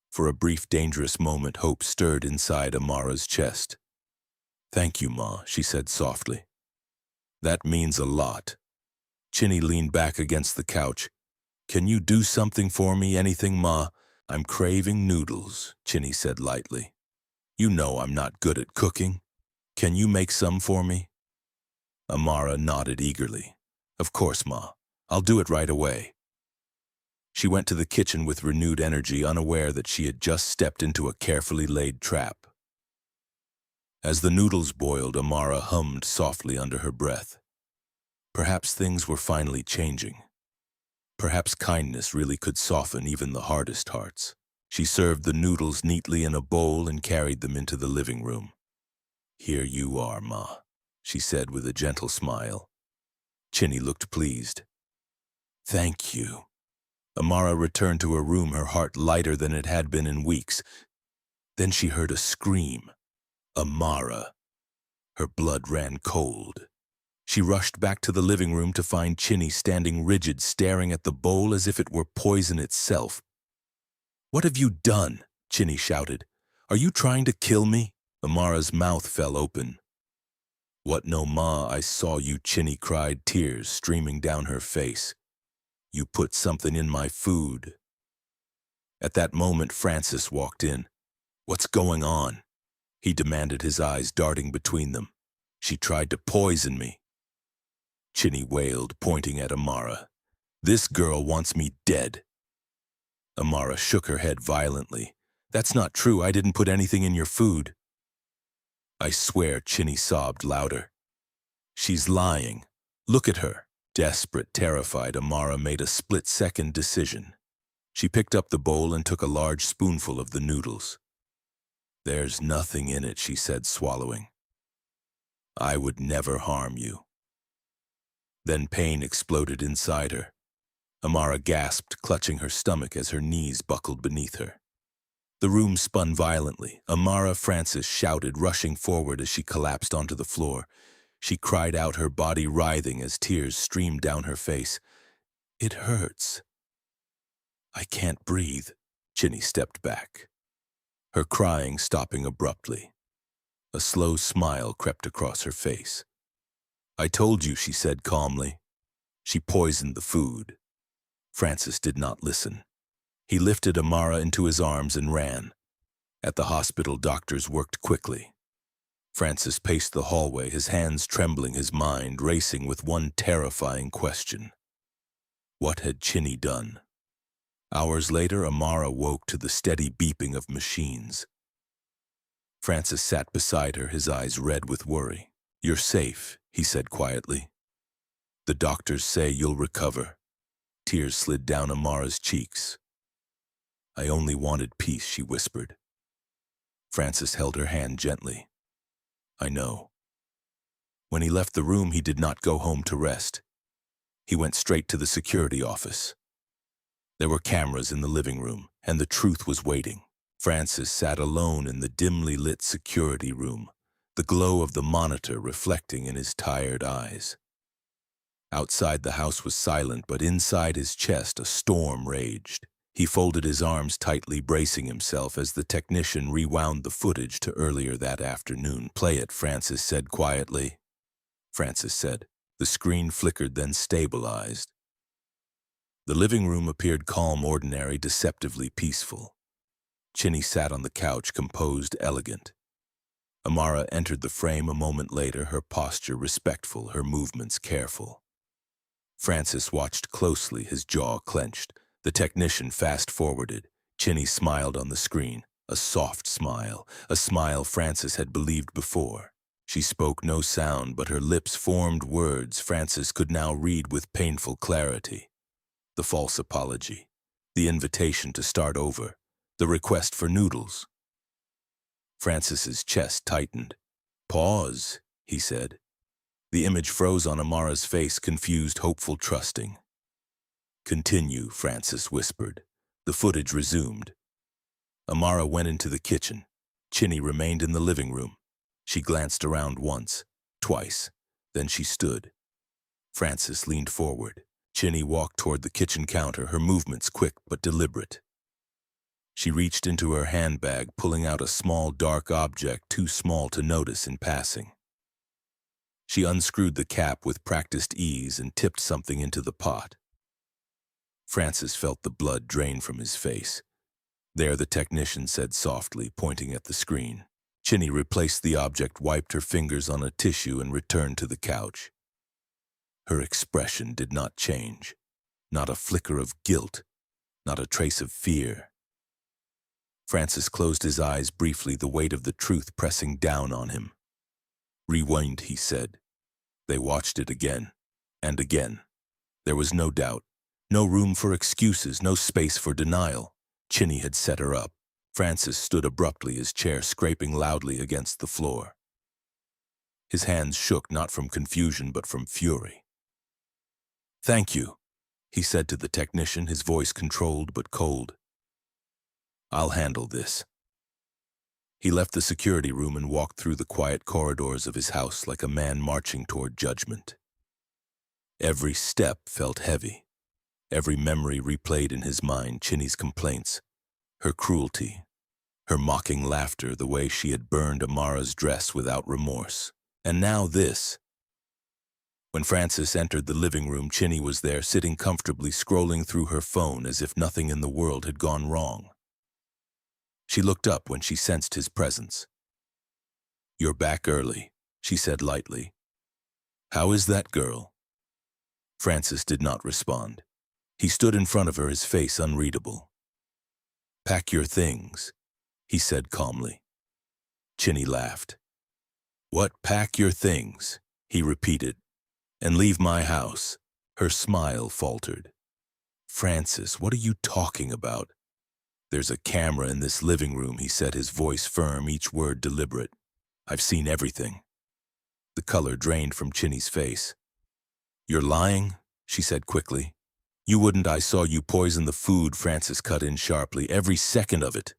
For a brief, dangerous moment, hope stirred inside Amara's chest. "Thank you, Ma," she said softly. "That means a lot." Chinny leaned back against the couch. "Can you do something for me? Anything, Ma?" "I'm craving noodles," Chinny said lightly. "You know I'm not good at cooking. Can you make some for me?" Amara nodded eagerly. "Of course, Ma. I'll do it right away." She went to the kitchen with renewed energy, unaware that she had just stepped into a carefully laid trap. As the noodles boiled, Amara hummed softly under her breath. Perhaps things were finally changing. Perhaps kindness really could soften even the hardest hearts. She served the noodles neatly in a bowl and carried them into the living room. "Here you are, Ma," she said with a gentle smile. Chinny looked pleased. "Thank you." Amara returned to her room, her heart lighter than it had been in weeks. Then she heard a scream. "Amara!" Her blood ran cold. She rushed back to the living room to find Chinny standing rigid, staring at the bowl as if it were poison itself. "What have you done?" Chinny shouted. "Are you trying to kill me?" Amara's mouth fell open. "What, no, Ma, I saw you," Chinny cried, tears streaming down her face. "You put something in my food." At that moment, Francis walked in. "What's going on?" he demanded, his eyes darting between them. "She tried to poison me." Chinny wailed, pointing at Amara. "This girl wants me dead." Amara shook her head violently. "That's not true. I didn't put anything in your food." "I swear," Chinny sobbed louder. "She's lying. Look at her." Desperate, terrified, Amara made a split-second decision. She picked up the bowl and took a large spoonful of the noodles. "There's nothing in it," she said, swallowing. "I would never harm you." Then pain exploded inside her. Amara gasped, clutching her stomach as her knees buckled beneath her. The room spun violently. Amara Francis shouted, rushing forward as she collapsed onto the floor. She cried out, her body writhing as tears streamed down her face. "It hurts." "I can't breathe." Chinny stepped back, her crying stopping abruptly. A slow smile crept across her face. "I told you," she said calmly. "She poisoned the food." Francis did not listen. He lifted Amara into his arms and ran. At the hospital, doctors worked quickly. Francis paced the hallway, his hands trembling, his mind racing with one terrifying question. What had Chinny done? Hours later, Amara woke to the steady beeping of machines. Francis sat beside her, his eyes red with worry. "You're safe," he said quietly. "The doctors say you'll recover." Tears slid down Amara's cheeks. "I only wanted peace," she whispered. Francis held her hand gently. "I know." When he left the room, he did not go home to rest. He went straight to the security office. There were cameras in the living room, and the truth was waiting. Francis sat alone in the dimly lit security room, the glow of the monitor reflecting in his tired eyes. Outside, the house was silent, but inside his chest a storm raged. He folded his arms tightly, bracing himself as the technician rewound the footage to earlier that afternoon. "Play it," Francis said quietly. Francis said. The screen flickered, then stabilized. The living room appeared calm, ordinary, deceptively peaceful. Chinny sat on the couch, composed, elegant. Amara entered the frame a moment later, her posture respectful, her movements careful. Francis watched closely, his jaw clenched. The technician fast-forwarded. Chinny smiled on the screen, a soft smile, a smile Francis had believed before. She spoke no sound, but her lips formed words Francis could now read with painful clarity. The false apology, the invitation to start over, the request for noodles. Francis's chest tightened. "Pause," he said. The image froze on Amara's face, confused, hopeful, trusting. "Continue," Francis whispered. The footage resumed. Amara went into the kitchen. Chinny remained in the living room. She glanced around once, twice, then she stood. Francis leaned forward. Chinny walked toward the kitchen counter, her movements quick but deliberate. She reached into her handbag, pulling out a small, dark object too small to notice in passing. She unscrewed the cap with practiced ease and tipped something into the pot. Francis felt the blood drain from his face. "There," the technician said softly, pointing at the screen. Chinny replaced the object, wiped her fingers on a tissue, and returned to the couch. Her expression did not change. Not a flicker of guilt, not a trace of fear. Francis closed his eyes briefly, the weight of the truth pressing down on him. "Rewind," he said. They watched it again, and again. There was no doubt, no room for excuses, no space for denial. Chinny had set her up. Francis stood abruptly, his chair scraping loudly against the floor. His hands shook, not from confusion, but from fury. "Thank you," he said to the technician, his voice controlled but cold. "I'll handle this." He left the security room and walked through the quiet corridors of his house like a man marching toward judgment. Every step felt heavy. Every memory replayed in his mind: Chinny's complaints, her cruelty, her mocking laughter, the way she had burned Amara's dress without remorse. And now this. When Francis entered the living room, Chinny was there, sitting comfortably, scrolling through her phone as if nothing in the world had gone wrong. She looked up when she sensed his presence. "You're back early," she said lightly. "How is that girl?" Francis did not respond. He stood in front of her, his face unreadable. "Pack your things," he said calmly. Chinny laughed. "What, pack your things?" he repeated. "And leave my house." Her smile faltered. "Francis, what are you talking about?" "There's a camera in this living room," he said, his voice firm, each word deliberate. "I've seen everything." The color drained from Chinny's face. You're lying, she said quickly. You wouldn't. I saw you poison the food, Francis cut in sharply, every second of it.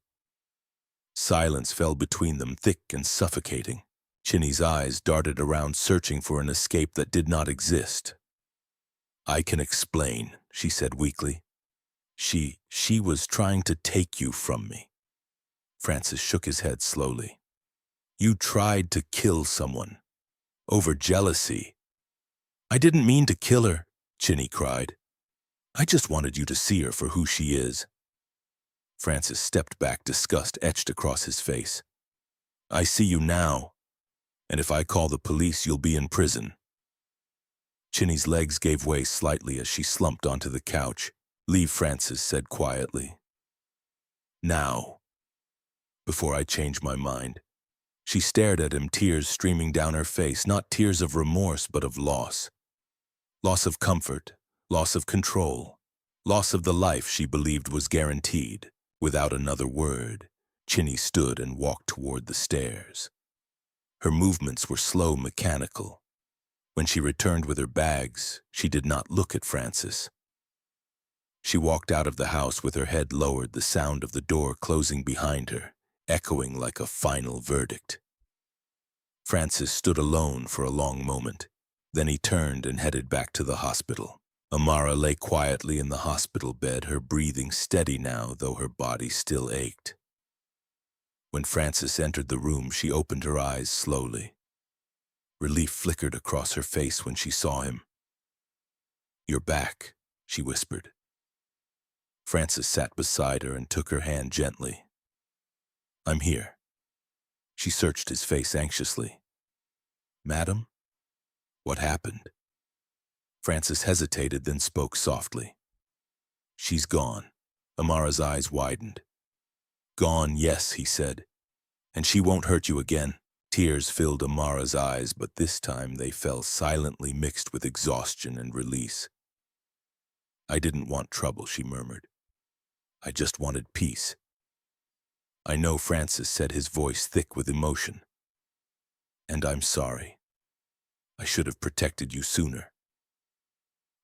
Silence fell between them, thick and suffocating. Chinny's eyes darted around, searching for an escape that did not exist. I can explain, she said weakly. She was trying to take you from me. Francis shook his head slowly. You tried to kill someone. Over jealousy. I didn't mean to kill her, Chinny cried. I just wanted you to see her for who she is. Francis stepped back, disgust etched across his face. I see you now, and if I call the police, you'll be in prison. Chinny's legs gave way slightly as she slumped onto the couch. Leave, Francis said quietly. Now, before I change my mind. She stared at him, tears streaming down her face, not tears of remorse, but of loss. Loss of comfort, loss of control, loss of the life she believed was guaranteed. Without another word, Chinny stood and walked toward the stairs. Her movements were slow, mechanical. When she returned with her bags, she did not look at Francis. She walked out of the house with her head lowered, the sound of the door closing behind her, echoing like a final verdict. Francis stood alone for a long moment. Then he turned and headed back to the hospital. Amara lay quietly in the hospital bed, her breathing steady now, though her body still ached. When Francis entered the room, she opened her eyes slowly. Relief flickered across her face when she saw him. You're back, she whispered. Francis sat beside her and took her hand gently. I'm here. She searched his face anxiously. Madam? What happened? Francis hesitated, then spoke softly. She's gone. Amara's eyes widened. Gone, yes, he said. And she won't hurt you again. Tears filled Amara's eyes, but this time they fell silently, mixed with exhaustion and release. I didn't want trouble, she murmured. I just wanted peace. I know, Francis said, his voice thick with emotion. And I'm sorry. I should have protected you sooner.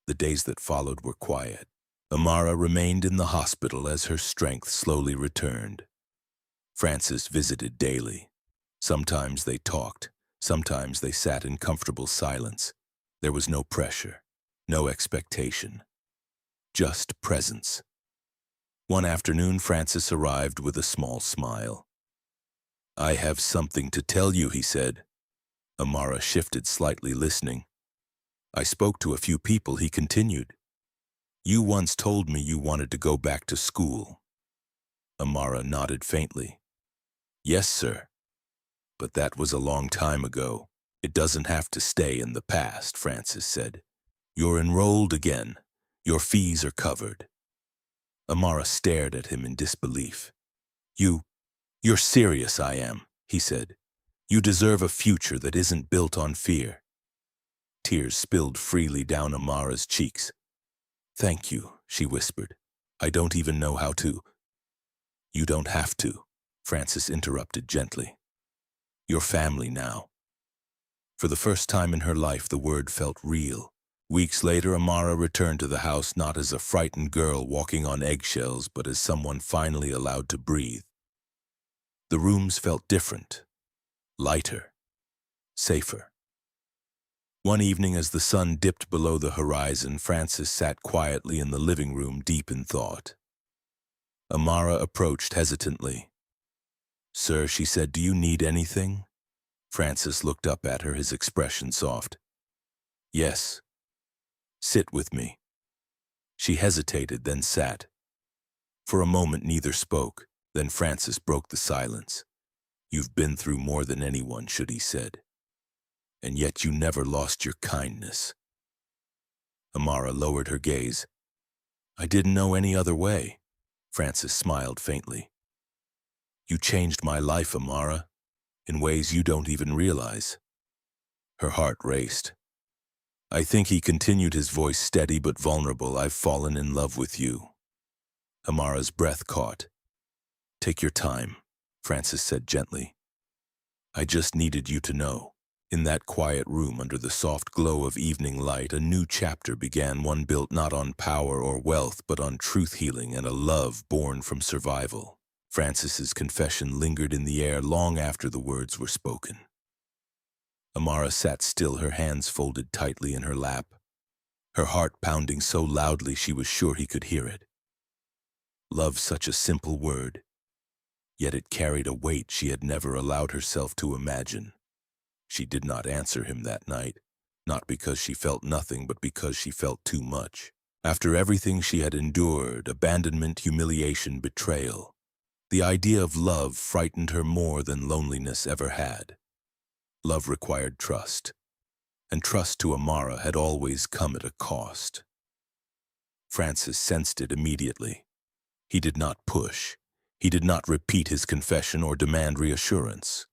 The days that followed were quiet. Amara remained in the hospital as her strength slowly returned. Francis visited daily. Sometimes they talked. Sometimes they sat in comfortable silence. There was no pressure, no expectation, just presence. One afternoon, Francis arrived with a small smile. I have something to tell you, he said. Amara shifted slightly, listening. I spoke to a few people, he continued. You once told me you wanted to go back to school. Amara nodded faintly. Yes, sir. But that was a long time ago. It doesn't have to stay in the past, Francis said. You're enrolled again. Your fees are covered. Amara stared at him in disbelief. You're serious, I am, he said. You deserve a future that isn't built on fear. Tears spilled freely down Amara's cheeks. Thank you, she whispered. I don't even know how to. You don't have to, Francis interrupted gently. You're family now. For the first time in her life, the word felt real. Weeks later, Amara returned to the house not as a frightened girl walking on eggshells, but as someone finally allowed to breathe. The rooms felt different, lighter, safer. One evening, as the sun dipped below the horizon, Francis sat quietly in the living room, deep in thought. Amara approached hesitantly. Sir, she said, do you need anything? Francis looked up at her, his expression soft. Yes. Sit with me. She hesitated, then sat. For a moment, neither spoke. Then Francis broke the silence. You've been through more than anyone should, he said. And yet you never lost your kindness. Amara lowered her gaze. I didn't know any other way. Francis smiled faintly. You changed my life, Amara, in ways you don't even realize. Her heart raced. I think, he continued, his voice steady but vulnerable, I've fallen in love with you. Amara's breath caught. Take your time, Francis said gently. I just needed you to know. In that quiet room under the soft glow of evening light, a new chapter began, one built not on power or wealth, but on truth healing and a love born from survival. Francis's confession lingered in the air long after the words were spoken. Amara sat still, her hands folded tightly in her lap, her heart pounding so loudly she was sure he could hear it. Love, such a simple word, yet it carried a weight she had never allowed herself to imagine. She did not answer him that night, not because she felt nothing, but because she felt too much. After everything she had endured, abandonment, humiliation, betrayal, the idea of love frightened her more than loneliness ever had. Love required trust, and trust to Amara had always come at a cost. Francis sensed it immediately. He did not push. He did not repeat his confession or demand reassurance.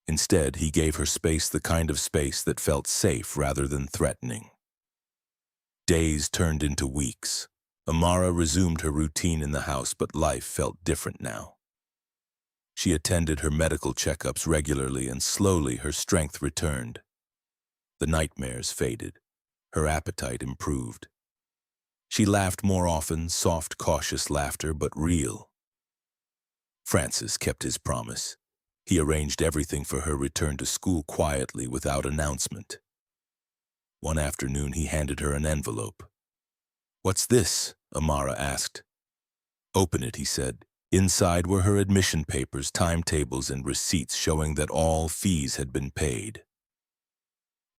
Instead, he gave her space, the kind of space that felt safe rather than threatening. Days turned into weeks. Amara resumed her routine in the house, but life felt different now. She attended her medical checkups regularly, and slowly her strength returned. The nightmares faded. Her appetite improved. She laughed more often, soft, cautious laughter, but real. Francis kept his promise. He arranged everything for her return to school quietly, without announcement. One afternoon, he handed her an envelope. "What's this?" Amara asked. "Open it," he said. Inside were her admission papers, timetables, and receipts showing that all fees had been paid.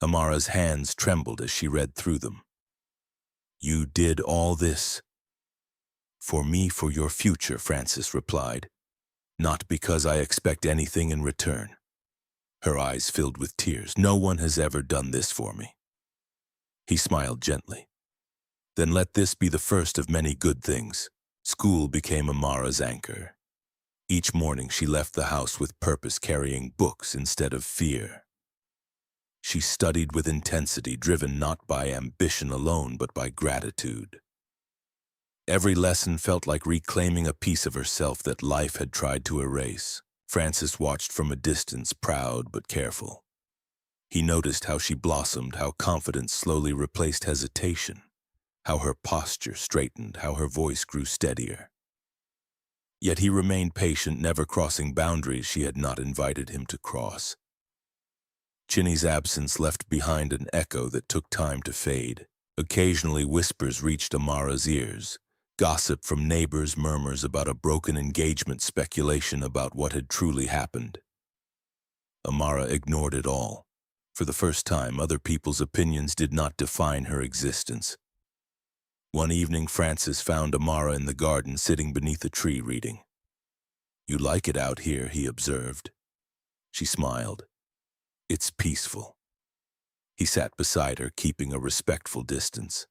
Amara's hands trembled as she read through them. "You did all this?" "For me, for your future," Francis replied. "Not because I expect anything in return." Her eyes filled with tears. "No one has ever done this for me." He smiled gently. "Then let this be the first of many good things." School became Amara's anchor. Each morning she left the house with purpose, carrying books instead of fear. She studied with intensity, driven not by ambition alone, but by gratitude. Every lesson felt like reclaiming a piece of herself that life had tried to erase. Francis watched from a distance, proud but careful. He noticed how she blossomed, how confidence slowly replaced hesitation, how her posture straightened, how her voice grew steadier. Yet he remained patient, never crossing boundaries she had not invited him to cross. Chinny's absence left behind an echo that took time to fade. Occasionally whispers reached Amara's ears. Gossip from neighbors, murmurs about a broken engagement, speculation about what had truly happened. Amara ignored it all. For the first time, other people's opinions did not define her existence. One evening, Francis found Amara in the garden, sitting beneath a tree reading. "You like it out here," he observed. She smiled. "It's peaceful." He sat beside her, keeping a respectful distance.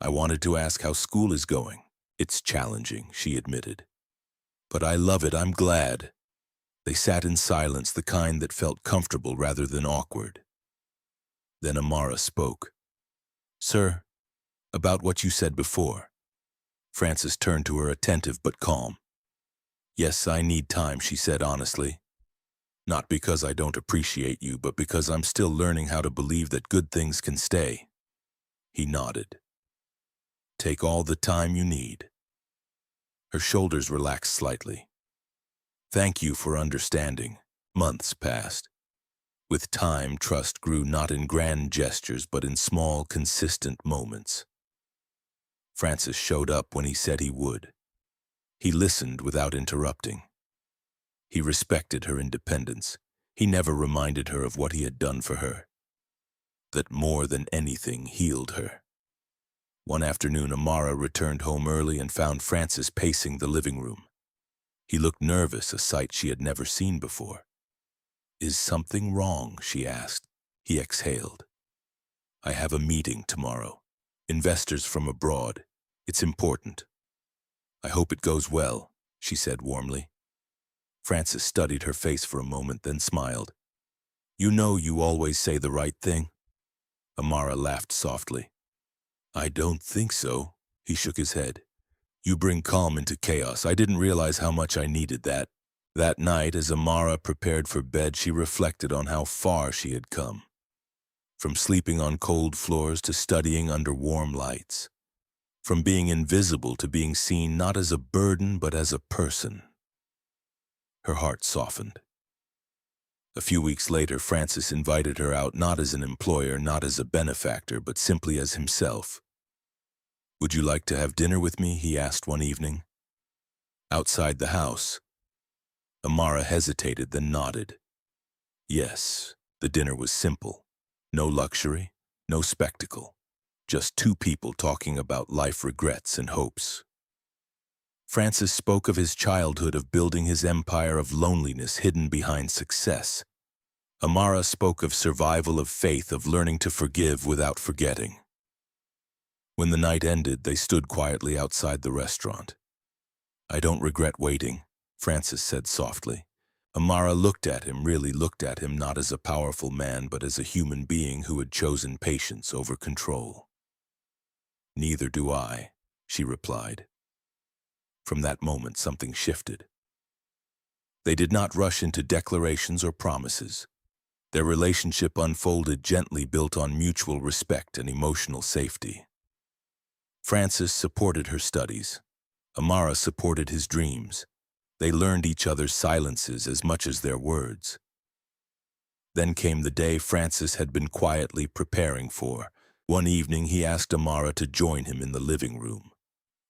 "I wanted to ask how school is going." "It's challenging," she admitted. "But I love it, I'm glad." They sat in silence, the kind that felt comfortable rather than awkward. Then Amara spoke. "Sir, about what you said before." Francis turned to her, attentive but calm. "Yes, I need time," she said honestly. "Not because I don't appreciate you, but because I'm still learning how to believe that good things can stay." He nodded. "Take all the time you need." Her shoulders relaxed slightly. "Thank you for understanding." Months passed. With time, trust grew, not in grand gestures, but in small, consistent moments. Francis showed up when he said he would. He listened without interrupting. He respected her independence. He never reminded her of what he had done for her. That more than anything healed her. One afternoon, Amara returned home early and found Francis pacing the living room. He looked nervous, a sight she had never seen before. "Is something wrong?" she asked. He exhaled. "I have a meeting tomorrow. Investors from abroad. It's important." "I hope it goes well," she said warmly. Francis studied her face for a moment, then smiled. "You know you always say the right thing." Amara laughed softly. "I don't think so." He shook his head. "You bring calm into chaos. I didn't realize how much I needed that." That night, as Amara prepared for bed, she reflected on how far she had come. From sleeping on cold floors to studying under warm lights. From being invisible to being seen not as a burden but as a person. Her heart softened. A few weeks later, Francis invited her out not as an employer, not as a benefactor, but simply as himself. "Would you like to have dinner with me?" he asked one evening. Outside the house, Amara hesitated, then nodded. Yes, the dinner was simple. No luxury, no spectacle. Just two people talking about life, regrets, and hopes. Francis spoke of his childhood, of building his empire, of loneliness hidden behind success. Amara spoke of survival, of faith, of learning to forgive without forgetting. When the night ended, they stood quietly outside the restaurant. "I don't regret waiting," Francis said softly. Amara looked at him, really looked at him, not as a powerful man, but as a human being who had chosen patience over control. "Neither do I," she replied. From that moment, something shifted. They did not rush into declarations or promises. Their relationship unfolded gently, built on mutual respect and emotional safety. Francis supported her studies. Amara supported his dreams. They learned each other's silences as much as their words. Then came the day Francis had been quietly preparing for. One evening, he asked Amara to join him in the living room.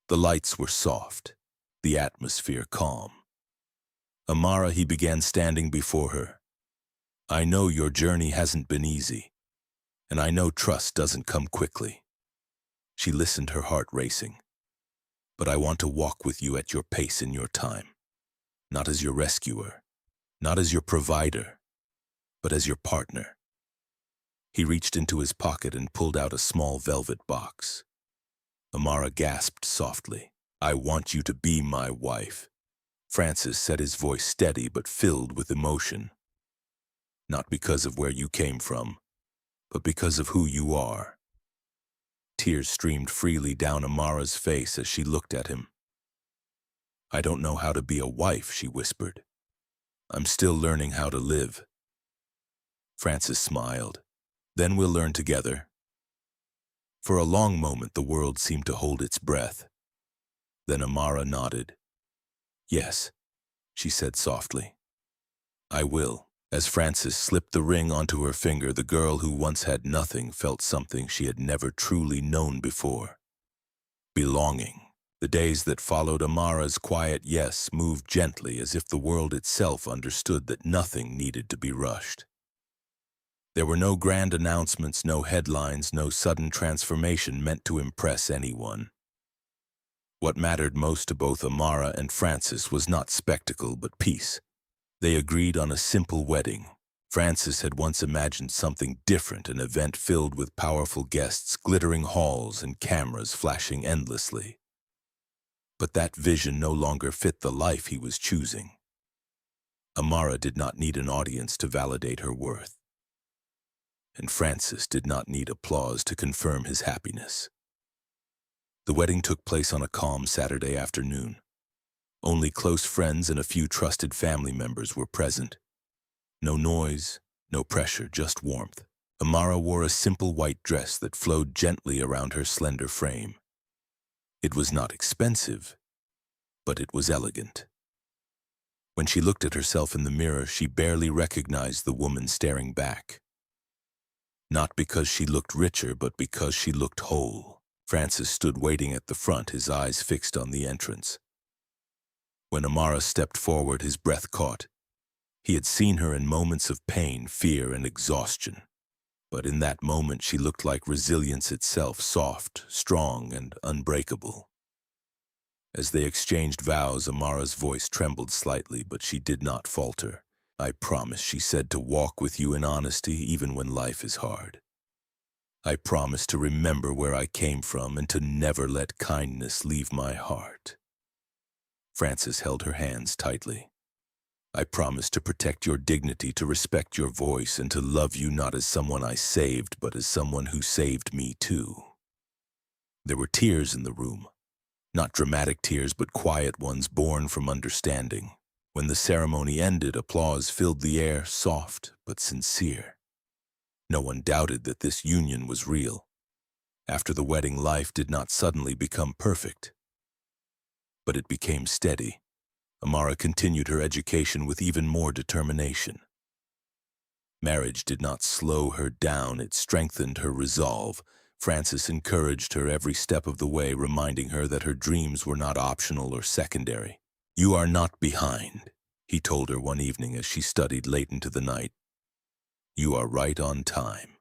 The lights were soft, the atmosphere calm. "Amara," he began, standing before her, "I know your journey hasn't been easy, and I know trust doesn't come quickly." She listened, her heart racing. "But I want to walk with you at your pace in your time. Not as your rescuer, not as your provider, but as your partner." He reached into his pocket and pulled out a small velvet box. Amara gasped softly. "I want you to be my wife." Francis said, his voice steady but filled with emotion. "Not because of where you came from, but because of who you are." Tears streamed freely down Amara's face as she looked at him. "I don't know how to be a wife," she whispered. "I'm still learning how to live." Francis smiled. "Then we'll learn together." For a long moment, the world seemed to hold its breath. Then Amara nodded. "Yes," she said softly. "I will." As Francis slipped the ring onto her finger, the girl who once had nothing felt something she had never truly known before. Belonging. The days that followed Amara's quiet yes moved gently, as if the world itself understood that nothing needed to be rushed. There were no grand announcements, no headlines, no sudden transformation meant to impress anyone. What mattered most to both Amara and Francis was not spectacle but peace. They agreed on a simple wedding. Francis had once imagined something different, an event filled with powerful guests, glittering halls, and cameras flashing endlessly. But that vision no longer fit the life he was choosing. Amara did not need an audience to validate her worth. And Francis did not need applause to confirm his happiness. The wedding took place on a calm Saturday afternoon. Only close friends and a few trusted family members were present. No noise, no pressure, just warmth. Amara wore a simple white dress that flowed gently around her slender frame. It was not expensive, but it was elegant. When she looked at herself in the mirror, she barely recognized the woman staring back. Not because she looked richer, but because she looked whole. Francis stood waiting at the front, his eyes fixed on the entrance. When Amara stepped forward, his breath caught. He had seen her in moments of pain, fear, and exhaustion. But in that moment, she looked like resilience itself, soft, strong, and unbreakable. As they exchanged vows, Amara's voice trembled slightly, but she did not falter. "I promise," she said, "to walk with you in honesty even when life is hard. I promise to remember where I came from and to never let kindness leave my heart." Francis held her hands tightly. "I promise to protect your dignity, to respect your voice, and to love you not as someone I saved, but as someone who saved me too." There were tears in the room. Not dramatic tears, but quiet ones born from understanding. When the ceremony ended, applause filled the air, soft but sincere. No one doubted that this union was real. After the wedding, life did not suddenly become perfect, but it became steady. Amara continued her education with even more determination. Marriage did not slow her down, it strengthened her resolve. Francis encouraged her every step of the way, reminding her that her dreams were not optional or secondary. "You are not behind," he told her one evening as she studied late into the night. "You are right on time."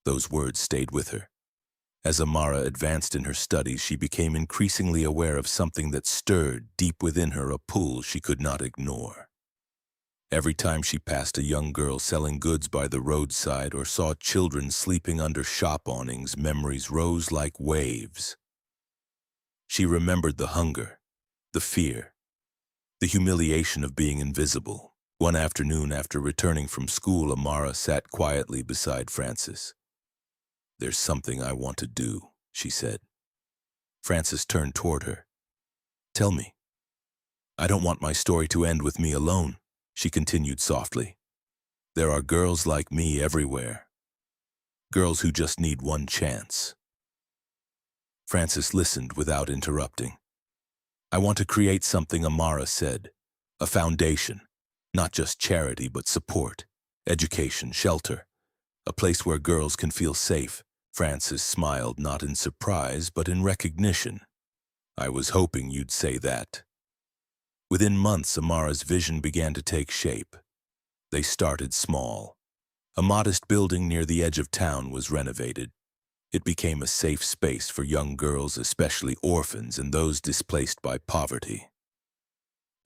Those words stayed with her. As Amara advanced in her studies, she became increasingly aware of something that stirred deep within her, a pull she could not ignore. Every time she passed a young girl selling goods by the roadside or saw children sleeping under shop awnings, memories rose like waves. She remembered the hunger, the fear, the humiliation of being invisible. One afternoon, after returning from school, Amara sat quietly beside Francis. "There's something I want to do," she said. Francis turned toward her. "Tell me." "I don't want my story to end with me alone," she continued softly. "There are girls like me everywhere. Girls who just need one chance." Francis listened without interrupting. "I want to create something," Amara said. "A foundation. Not just charity, but support, education, shelter. A place where girls can feel safe." Francis smiled, not in surprise, but in recognition. "I was hoping you'd say that." Within months, Amara's vision began to take shape. They started small. A modest building near the edge of town was renovated. It became a safe space for young girls, especially orphans and those displaced by poverty.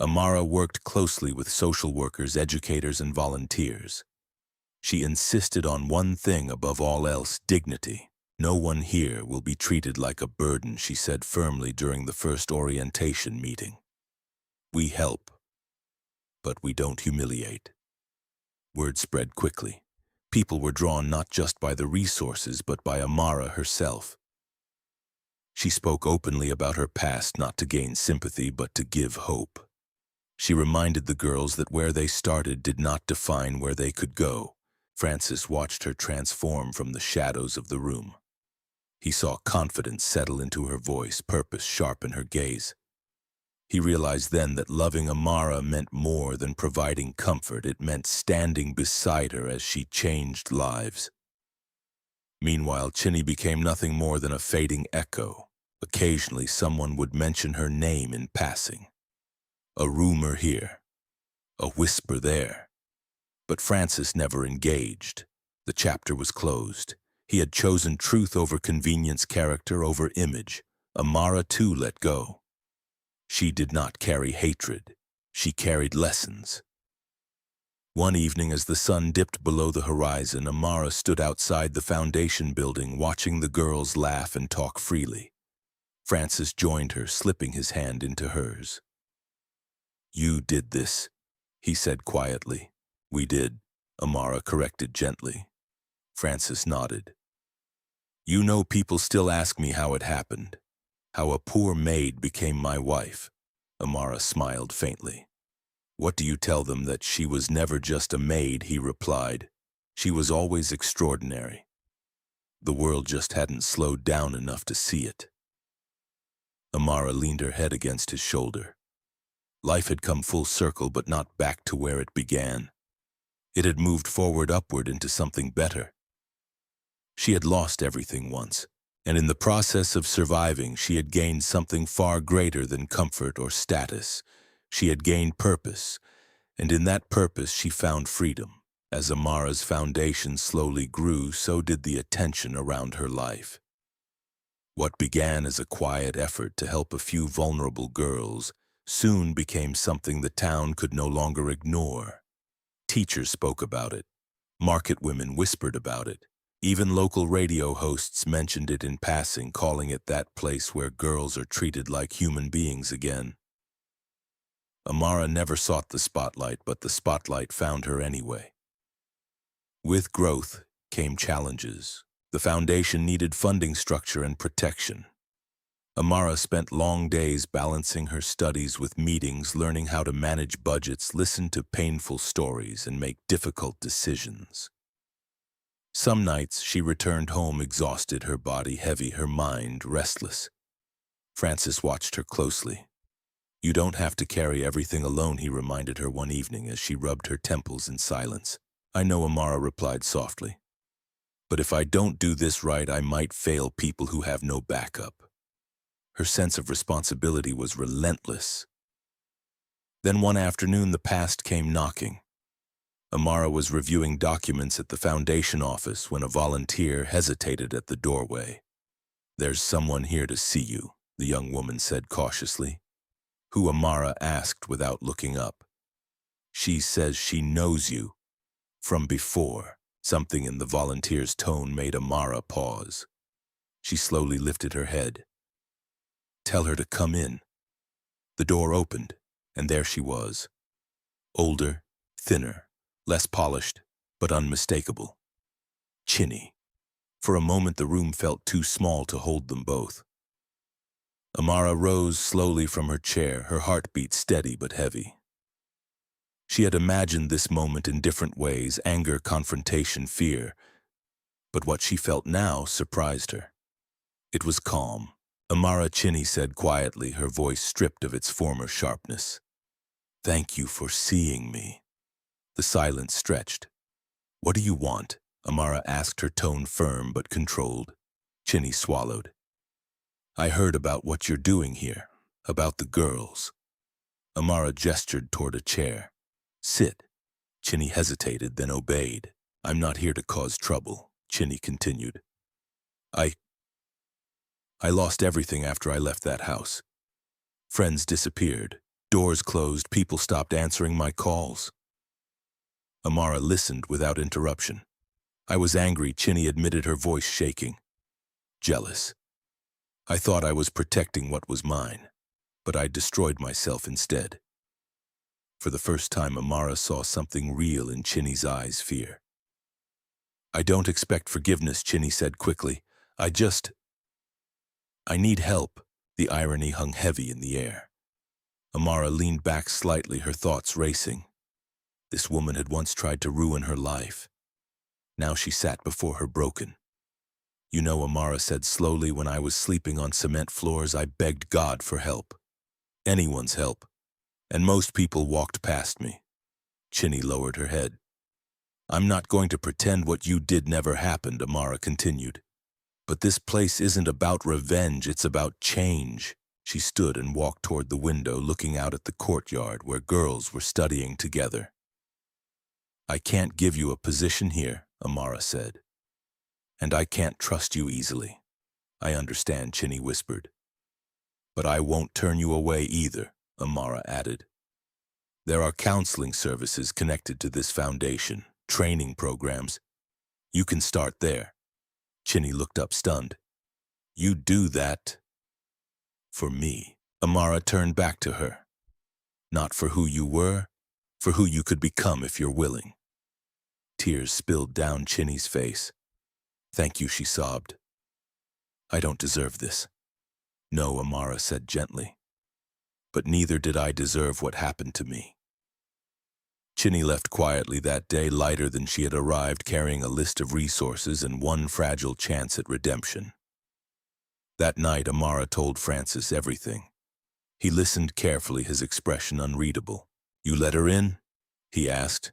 Amara worked closely with social workers, educators, and volunteers. She insisted on one thing above all else: dignity. "No one here will be treated like a burden," she said firmly during the first orientation meeting. "We help, but we don't humiliate." Word spread quickly. People were drawn not just by the resources, but by Amara herself. She spoke openly about her past, not to gain sympathy, but to give hope. She reminded the girls that where they started did not define where they could go. Francis watched her transform from the shadows of the room. He saw confidence settle into her voice, purpose sharpen her gaze. He realized then that loving Amara meant more than providing comfort. It meant standing beside her as she changed lives. Meanwhile, Chinny became nothing more than a fading echo. Occasionally, someone would mention her name in passing. A rumor here, a whisper there. But Francis never engaged. The chapter was closed. He had chosen truth over convenience, character over image. Amara too let go. She did not carry hatred. She carried lessons. One evening, as the sun dipped below the horizon, Amara stood outside the foundation building, watching the girls laugh and talk freely. Francis joined her, slipping his hand into hers. "You did this," he said quietly. "We did," Amara corrected gently. Francis nodded. "You know, people still ask me how it happened, how a poor maid became my wife." Amara smiled faintly. "What do you tell them? That she was never just a maid," he replied. "She was always extraordinary. The world just hadn't slowed down enough to see it." Amara leaned her head against his shoulder. Life had come full circle, but not back to where it began. It had moved forward, upward, into something better. She had lost everything once, and in the process of surviving, she had gained something far greater than comfort or status. She had gained purpose, and in that purpose she found freedom. As Amara's foundation slowly grew, so did the attention around her life. What began as a quiet effort to help a few vulnerable girls soon became something the town could no longer ignore. Teachers spoke about it. Market women whispered about it. Even local radio hosts mentioned it in passing, calling it that place where girls are treated like human beings again. Amara never sought the spotlight, but the spotlight found her anyway. With growth came challenges. The foundation needed funding, structure, and protection. Amara spent long days balancing her studies with meetings, learning how to manage budgets, listen to painful stories, and make difficult decisions. Some nights she returned home exhausted, her body heavy, her mind restless. Francis watched her closely. "You don't have to carry everything alone," he reminded her one evening as she rubbed her temples in silence. "I know," Amara replied softly. "But if I don't do this right, I might fail people who have no backup." Her sense of responsibility was relentless. Then one afternoon, the past came knocking. Amara was reviewing documents at the foundation office when a volunteer hesitated at the doorway. "There's someone here to see you," the young woman said cautiously. "Who?" Amara asked without looking up. "She says she knows you from before." Something in the volunteer's tone made Amara pause. She slowly lifted her head. "Tell her to come in." The door opened, and there she was. Older, thinner, less polished, but unmistakable. Chinny. For a moment the room felt too small to hold them both. Amara rose slowly from her chair, her heartbeat steady but heavy. She had imagined this moment in different ways: anger, confrontation, fear. But what she felt now surprised her. It was calm. "Amara," Chinny said quietly, her voice stripped of its former sharpness. "Thank you for seeing me." The silence stretched. "What do you want?" Amara asked, her tone firm but controlled. Chinny swallowed. "I heard about what you're doing here, about the girls." Amara gestured toward a chair. "Sit." Chinny hesitated, then obeyed. "I'm not here to cause trouble," Chinny continued. I lost everything after I left that house. Friends disappeared, doors closed, people stopped answering my calls." Amara listened without interruption. "I was angry," Chinny admitted, her voice shaking. "Jealous. I thought I was protecting what was mine, but I destroyed myself instead." For the first time, Amara saw something real in Chinny's eyes: fear. "I don't expect forgiveness," Chinny said quickly. I need help." The irony hung heavy in the air. Amara leaned back slightly, her thoughts racing. This woman had once tried to ruin her life. Now she sat before her broken. "You know," Amara said slowly, "when I was sleeping on cement floors, I begged God for help. Anyone's help. And most people walked past me." Chinny lowered her head. "I'm not going to pretend what you did never happened," Amara continued. "But this place isn't about revenge, it's about change." She stood and walked toward the window, looking out at the courtyard where girls were studying together. "I can't give you a position here," Amara said. "And I can't trust you easily." "I understand," Chinny whispered. "But I won't turn you away either," Amara added. "There are counseling services connected to this foundation, training programs. You can start there." Chinny looked up stunned. "You do that for me?" Amara turned back to her. "Not for who you were, for who you could become if you're willing." Tears spilled down Chinny's face. "Thank you," she sobbed. "I don't deserve this." "No," Amara said gently. "But neither did I deserve what happened to me." Chinny left quietly that day, lighter than she had arrived, carrying a list of resources and one fragile chance at redemption. That night, Amara told Francis everything. He listened carefully, his expression unreadable. "You let her in?" he asked.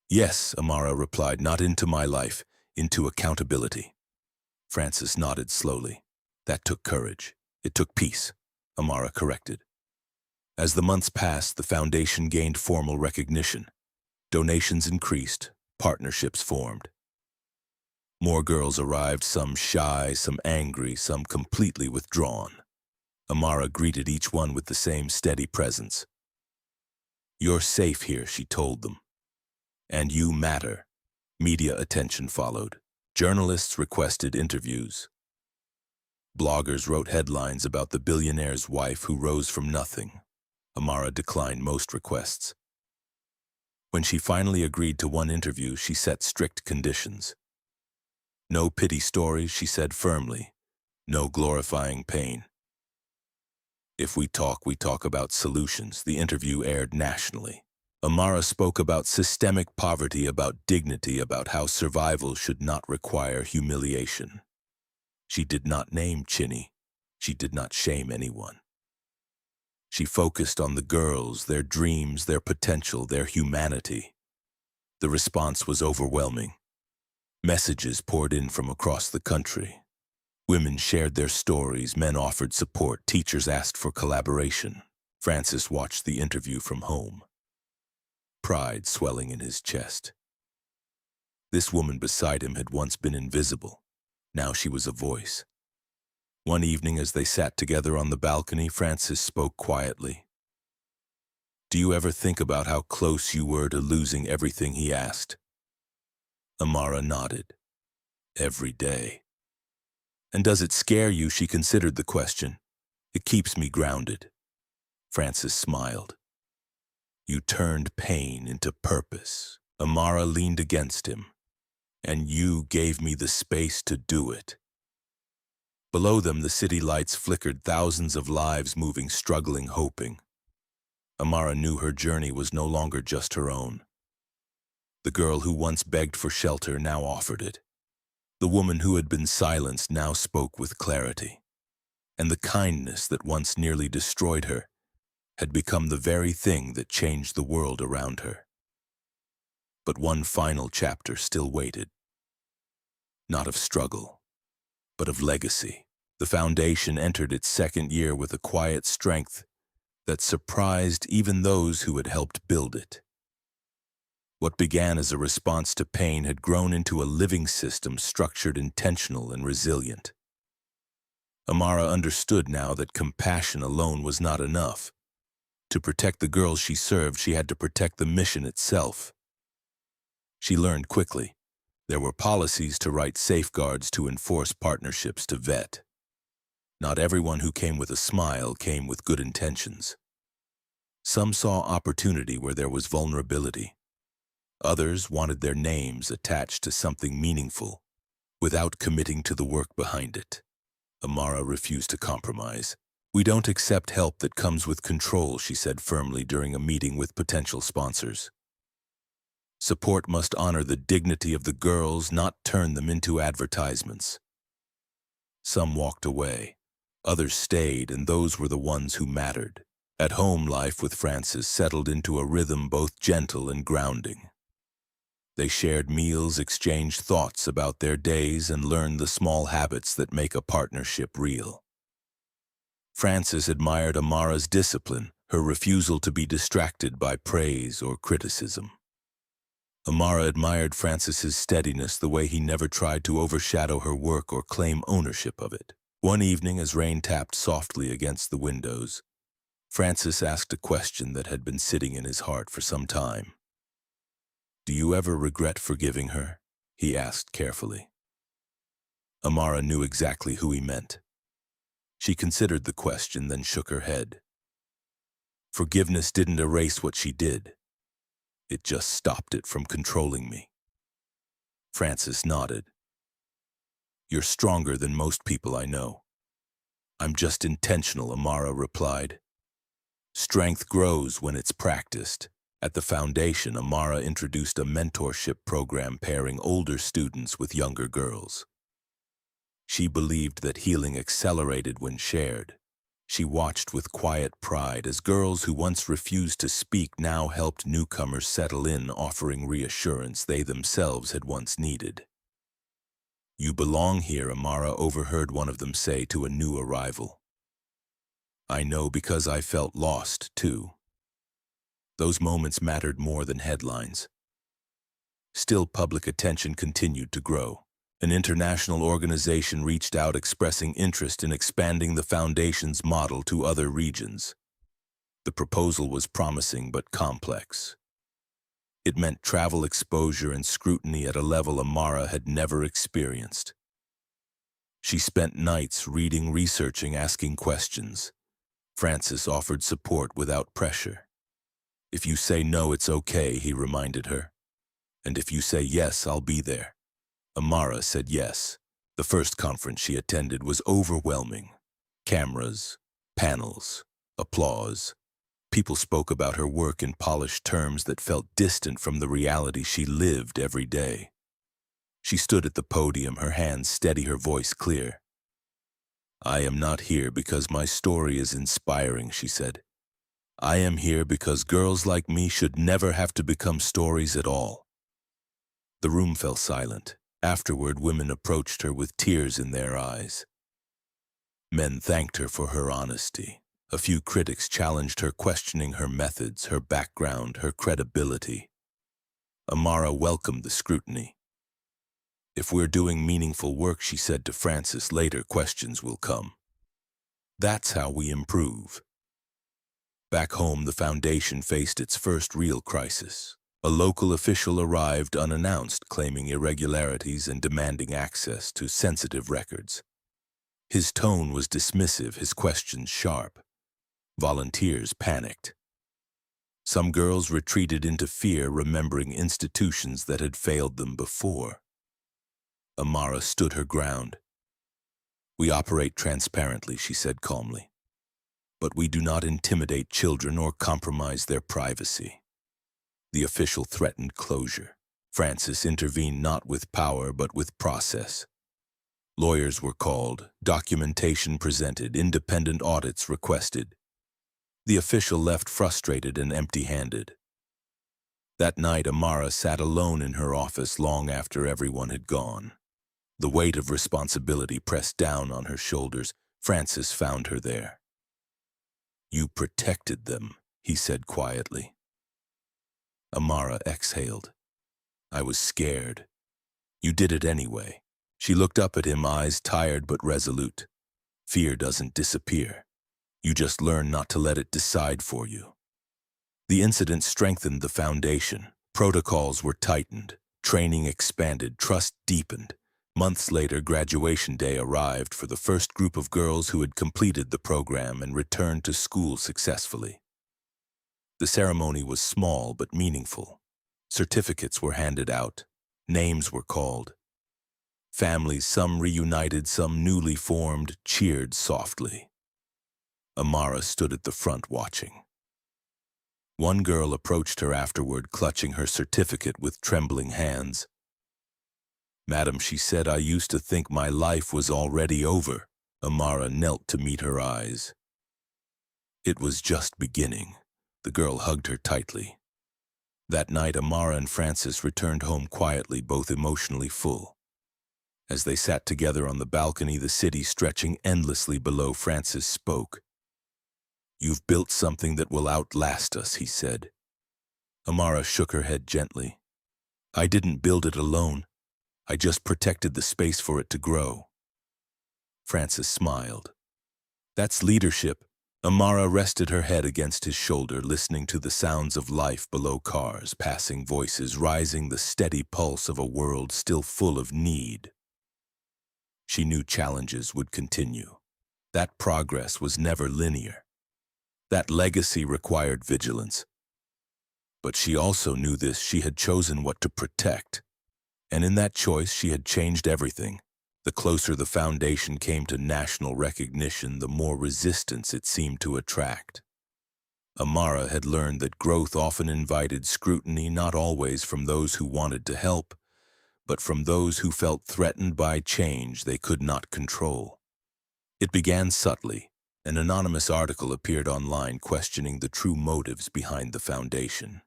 "Yes," Amara replied, "not into my life, into accountability." Francis nodded slowly. "That took courage. It took peace," Amara corrected. As the months passed, the foundation gained formal recognition. Donations increased, partnerships formed. More girls arrived, some shy, some angry, some completely withdrawn. Amara greeted each one with the same steady presence. "You're safe here," she told them. "And you matter." Media attention followed. Journalists requested interviews. Bloggers wrote headlines about the billionaire's wife who rose from nothing. Amara declined most requests. When she finally agreed to one interview, she set strict conditions. "No pity stories," she said firmly. "No glorifying pain. If we talk about solutions. The interview aired nationally. Amara spoke about systemic poverty, about dignity, about how survival should not require humiliation. She did not name Chinny. She did not shame anyone. She focused on the girls, their dreams, their potential, their humanity. The response was overwhelming. Messages poured in from across the country. Women shared their stories, men offered support, teachers asked for collaboration. Francis watched the interview from home, pride swelling in his chest. This woman beside him had once been invisible. Now she was a voice. One evening as they sat together on the balcony, Francis spoke quietly. "Do you ever think about how close you were to losing everything?" he asked. Amara nodded. "Every day." "And does it scare you?" She considered the question. "It keeps me grounded." Francis smiled. "You turned pain into purpose." Amara leaned against him. "And you gave me the space to do it." Below them, the city lights flickered, thousands of lives moving, struggling, hoping. Amara knew her journey was no longer just her own. The girl who once begged for shelter now offered it. The woman who had been silenced now spoke with clarity. And the kindness that once nearly destroyed her had become the very thing that changed the world around her. But one final chapter still waited. Not of struggle, but of legacy. The foundation entered its second year with a quiet strength that surprised even those who had helped build it. What began as a response to pain had grown into a living system, structured, intentional, and resilient. Amara understood now that compassion alone was not enough. To protect the girls she served, she had to protect the mission itself. She learned quickly. There were policies to write, safeguards to enforce, partnerships to vet. Not everyone who came with a smile came with good intentions. Some saw opportunity where there was vulnerability. Others wanted their names attached to something meaningful, without committing to the work behind it. Amara refused to compromise. "We don't accept help that comes with control," she said firmly during a meeting with potential sponsors. Support must honor the dignity of the girls, not turn them into advertisements. Some walked away. Others stayed, and those were the ones who mattered. At home, life with Francis settled into a rhythm both gentle and grounding. They shared meals, exchanged thoughts about their days, and learned the small habits that make a partnership real. Francis admired Amara's discipline, her refusal to be distracted by praise or criticism. Amara admired Francis's steadiness, the way he never tried to overshadow her work or claim ownership of it. One evening, as rain tapped softly against the windows, Francis asked a question that had been sitting in his heart for some time. "Do you ever regret forgiving her?" he asked carefully. Amara knew exactly who he meant. She considered the question, then shook her head. "Forgiveness didn't erase what she did. It just stopped it from controlling me." Francis nodded. "You're stronger than most people I know." "I'm just intentional," Amara replied. "Strength grows when it's practiced." At the foundation, Amara introduced a mentorship program pairing older students with younger girls. She believed that healing accelerated when shared. She watched with quiet pride as girls who once refused to speak now helped newcomers settle in, offering reassurance they themselves had once needed. "You belong here," Amara overheard one of them say to a new arrival. "I know because I felt lost, too." Those moments mattered more than headlines. Still, public attention continued to grow. An international organization reached out expressing interest in expanding the foundation's model to other regions. The proposal was promising but complex. It meant travel exposure and scrutiny at a level Amara had never experienced. She spent nights reading, researching, asking questions. Francis offered support without pressure. "If you say no, it's okay," he reminded her. "And if you say yes, I'll be there." Amara said yes. The first conference she attended was overwhelming. Cameras, panels, Applause. People spoke about her work in polished terms that felt distant from the reality she lived every day. She stood at the podium, her hands steady, her voice clear. "I am not here because my story is inspiring," she said. "I am here because girls like me should never have to become stories at all." The room fell silent. Afterward, women approached her with tears in their eyes. Men thanked her for her honesty. A few critics challenged her, questioning her methods, her background, her credibility. Amara welcomed the scrutiny. "If we're doing meaningful work," she said to Francis later, "questions will come. That's how we improve." Back home, the foundation faced its first real crisis. A local official arrived unannounced, claiming irregularities and demanding access to sensitive records. His tone was dismissive, his questions sharp. Volunteers panicked. Some girls retreated into fear, remembering institutions that had failed them before. Amara stood her ground. "We operate transparently," she said calmly. "But we do not intimidate children or compromise their privacy." The official threatened closure. Francis intervened not with power but with process. Lawyers were called, documentation presented, independent audits requested. The official left frustrated and empty-handed. That night, Amara sat alone in her office long after everyone had gone. The weight of responsibility pressed down on her shoulders. Francis found her there. "You protected them," he said quietly. Amara exhaled. "I was scared." "You did it anyway." She looked up at him, eyes tired but resolute. "Fear doesn't disappear. You just learn not to let it decide for you." The incident strengthened the foundation. Protocols were tightened, training expanded, trust deepened. Months later, graduation day arrived for the first group of girls who had completed the program and returned to school successfully. The ceremony was small but meaningful. Certificates were handed out. Names were called. Families, some reunited, some newly formed, cheered softly. Amara stood at the front watching. One girl approached her afterward, clutching her certificate with trembling hands. "Madam," she said, "I used to think my life was already over." Amara knelt to meet her eyes. "It was just beginning." The girl hugged her tightly. That night, Amara and Francis returned home quietly, both emotionally full. As they sat together on the balcony, the city stretching endlessly below, Francis spoke. "You've built something that will outlast us," he said. Amara shook her head gently. "I didn't build it alone. I just protected the space for it to grow." Francis smiled. "That's leadership." Amara rested her head against his shoulder, listening to the sounds of life below, cars, passing voices, rising, the steady pulse of a world still full of need. She knew challenges would continue. That progress was never linear. That legacy required vigilance. But she also knew this: she had chosen what to protect. And in that choice, she had changed everything. The closer the foundation came to national recognition, the more resistance it seemed to attract. Amara had learned that growth often invited scrutiny, not always from those who wanted to help, but from those who felt threatened by change they could not control. It began subtly. An anonymous article appeared online questioning the true motives behind the foundation.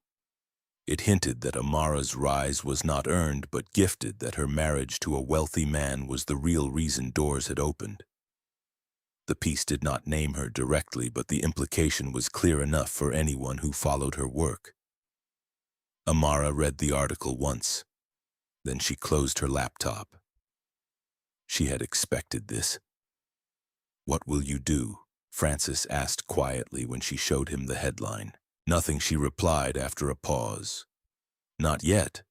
It hinted that Amara's rise was not earned but gifted, that her marriage to a wealthy man was the real reason doors had opened. The piece did not name her directly, but the implication was clear enough for anyone who followed her work. Amara read the article once. Then she closed her laptop. She had expected this. "What will you do?" Francis asked quietly when she showed him the headline. "Nothing," she replied after a pause. "Not yet."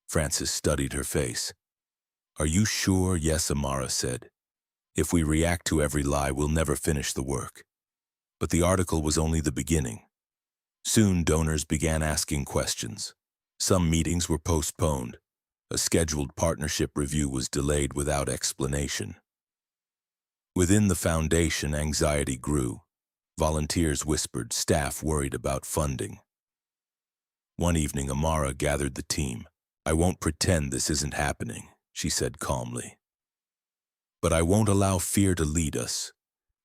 Francis studied her face. "Are you sure?" "Yes," Amara said. "If we react to every lie, we'll never finish the work." But the article was only the beginning. Soon, donors began asking questions. Some meetings were postponed. A scheduled partnership review was delayed without explanation. Within the foundation, anxiety grew. Volunteers whispered, staff worried about funding. One evening, Amara gathered the team. "I won't pretend this isn't happening," she said calmly. "But I won't allow fear to lead us.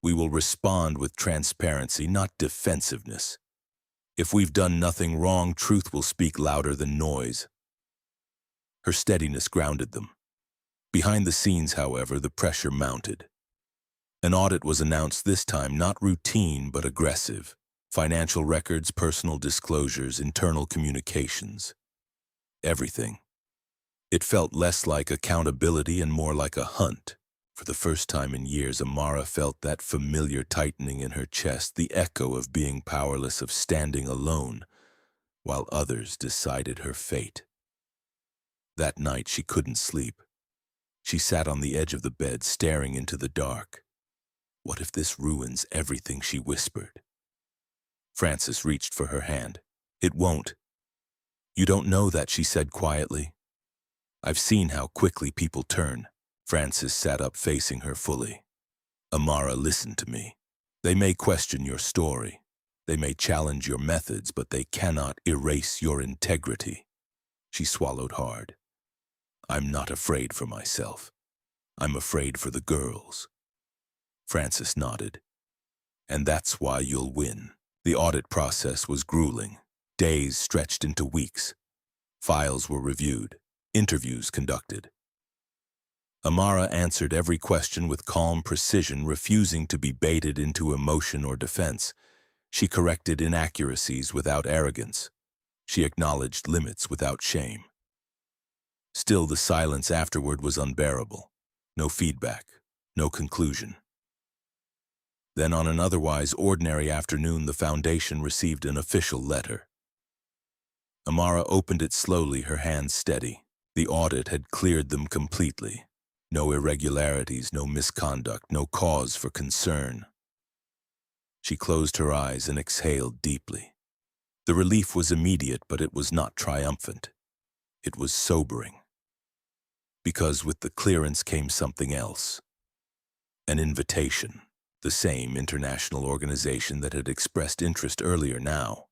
We will respond with transparency, not defensiveness. If we've done nothing wrong, truth will speak louder than noise." Her steadiness grounded them. Behind the scenes, however, the pressure mounted. An audit was announced, this time not routine but aggressive. Financial records, personal disclosures, internal communications. Everything. It felt less like accountability and more like a hunt. For the first time in years, Amara felt that familiar tightening in her chest, the echo of being powerless, of standing alone, while others decided her fate. That night, she couldn't sleep. She sat on the edge of the bed, staring into the dark. "What if this ruins everything?" she whispered. Frances reached for her hand. "It won't." "You don't know that," she said quietly. "I've seen how quickly people turn." Frances sat up, facing her fully. "Amara, listen to me. They may question your story. They may challenge your methods, but they cannot erase your integrity." She swallowed hard. "I'm not afraid for myself. I'm afraid for the girls." Frances nodded. "And that's why you'll win." The audit process was grueling. Days stretched into weeks. Files were reviewed. Interviews conducted. Amara answered every question with calm precision, refusing to be baited into emotion or defense. She corrected inaccuracies without arrogance. She acknowledged limits without shame. Still, the silence afterward was unbearable. No feedback, no conclusion. Then, on an otherwise ordinary afternoon, the Foundation received an official letter. Amara opened it slowly, her hands steady. The audit had cleared them completely. No irregularities, no misconduct, no cause for concern. She closed her eyes and exhaled deeply. The relief was immediate, but it was not triumphant. It was sobering. Because with the clearance came something else. An invitation. The same international organization that had expressed interest earlier now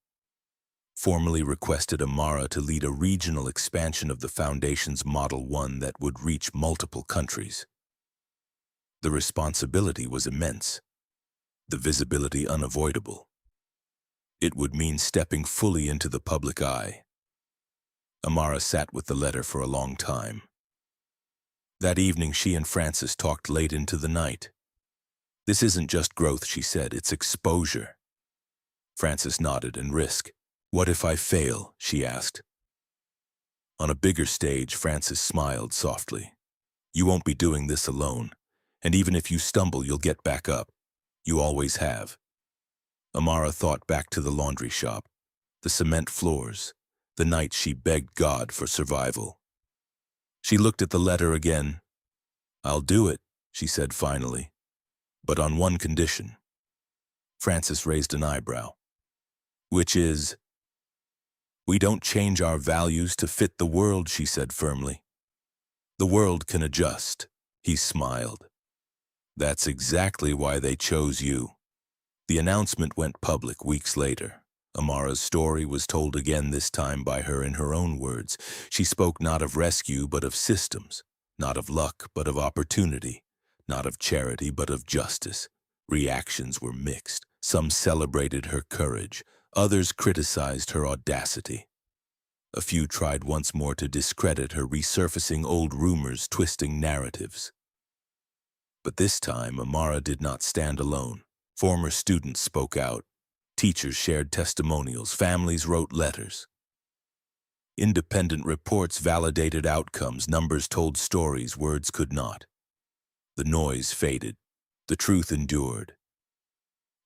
formally requested Amara to lead a regional expansion of the Foundation's Model 1 that would reach multiple countries. The responsibility was immense, the visibility unavoidable. It would mean stepping fully into the public eye. Amara sat with the letter for a long time. That evening, she and Frances talked late into the night. "This isn't just growth," she said, "it's exposure." Frances nodded. "And risk. What if I fail?" she asked. On a bigger stage, Frances smiled softly. "You won't be doing this alone, and even if you stumble, you'll get back up. You always have." Amara thought back to the laundry shop, the cement floors, the night she begged God for survival. She looked at the letter again. "I'll do it," she said finally. "But on one condition." Frances raised an eyebrow. "Which is?" "We don't change our values to fit the world," she said firmly. "The world can adjust." He smiled. "That's exactly why they chose you." The announcement went public weeks later. Amara's story was told again, this time by her in her own words. She spoke not of rescue but of systems, not of luck but of opportunity, not of charity but of justice. Reactions were mixed. Some celebrated her courage, others criticized her audacity. A few tried once more to discredit her, resurfacing old rumors, twisting narratives. But this time, Amara did not stand alone. Former students spoke out. Teachers shared testimonials. Families wrote letters. Independent reports validated outcomes. Numbers told stories words could not. The noise faded. The truth endured.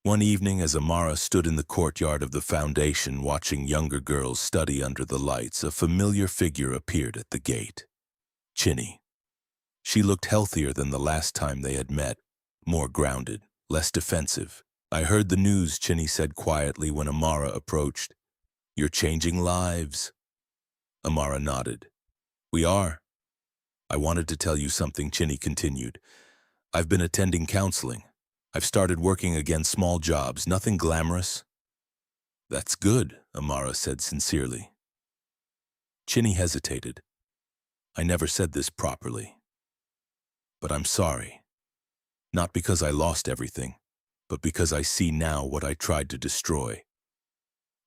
One evening, as Amara stood in the courtyard of the Foundation watching younger girls study under the lights, a familiar figure appeared at the gate. Chinny. She looked healthier than the last time they had met, more grounded, less defensive. "I heard the news," Chinny said quietly when Amara approached. "You're changing lives." Amara nodded. "We are." "I wanted to tell you something," Chinny continued. "I've been attending counseling. I've started working again, small jobs, nothing glamorous. That's good, Amara said sincerely. Chinny hesitated. I never said this properly. But I'm sorry. Not because I lost everything, but because I see now what I tried to destroy.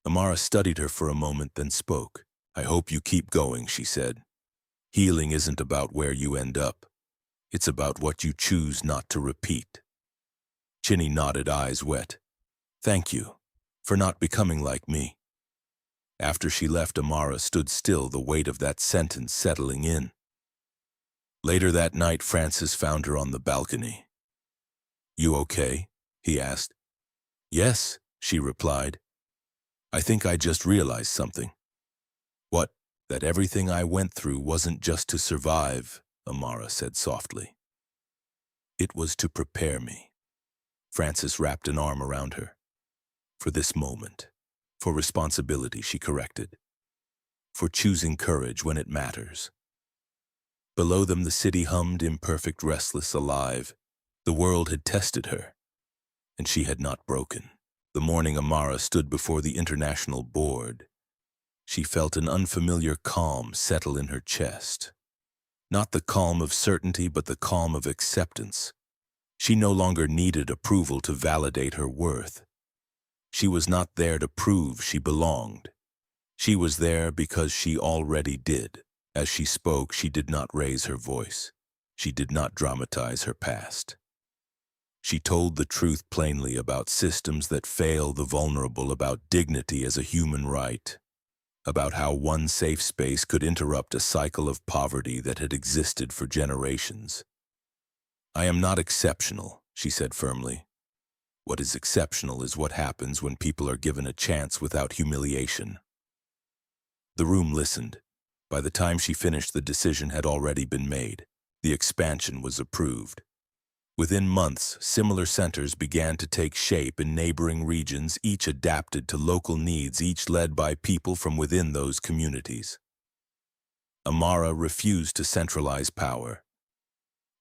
Amara studied her for a moment, then spoke. I hope you keep going, she said. Healing isn't about where you end up. It's about what you choose not to repeat. Chinny nodded, eyes wet. Thank you for not becoming like me. After she left, Amara stood still, the weight of that sentence settling in. Later that night, Francis found her on the balcony. You okay? He asked. Yes, she replied. I think I just realized something. What? That everything I went through wasn't just to survive, Amara said softly. It was to prepare me. Francis wrapped an arm around her. For this moment. For responsibility, she corrected. For choosing courage when it matters. Below them the city hummed, imperfect, restless, alive. The world had tested her, and she had not broken. The morning Amara stood before the international board, she felt an unfamiliar calm settle in her chest. Not the calm of certainty, but the calm of acceptance. She no longer needed approval to validate her worth. She was not there to prove she belonged. She was there because she already did. As she spoke, she did not raise her voice. She did not dramatize her past. She told the truth plainly about systems that fail the vulnerable, about dignity as a human right, about how one safe space could interrupt a cycle of poverty that had existed for generations. I am not exceptional, she said firmly. What is exceptional is what happens when people are given a chance without humiliation. The room listened. By the time she finished, the decision had already been made. The expansion was approved. Within months, similar centers began to take shape in neighboring regions, each adapted to local needs, each led by people from within those communities. Amara refused to centralize power.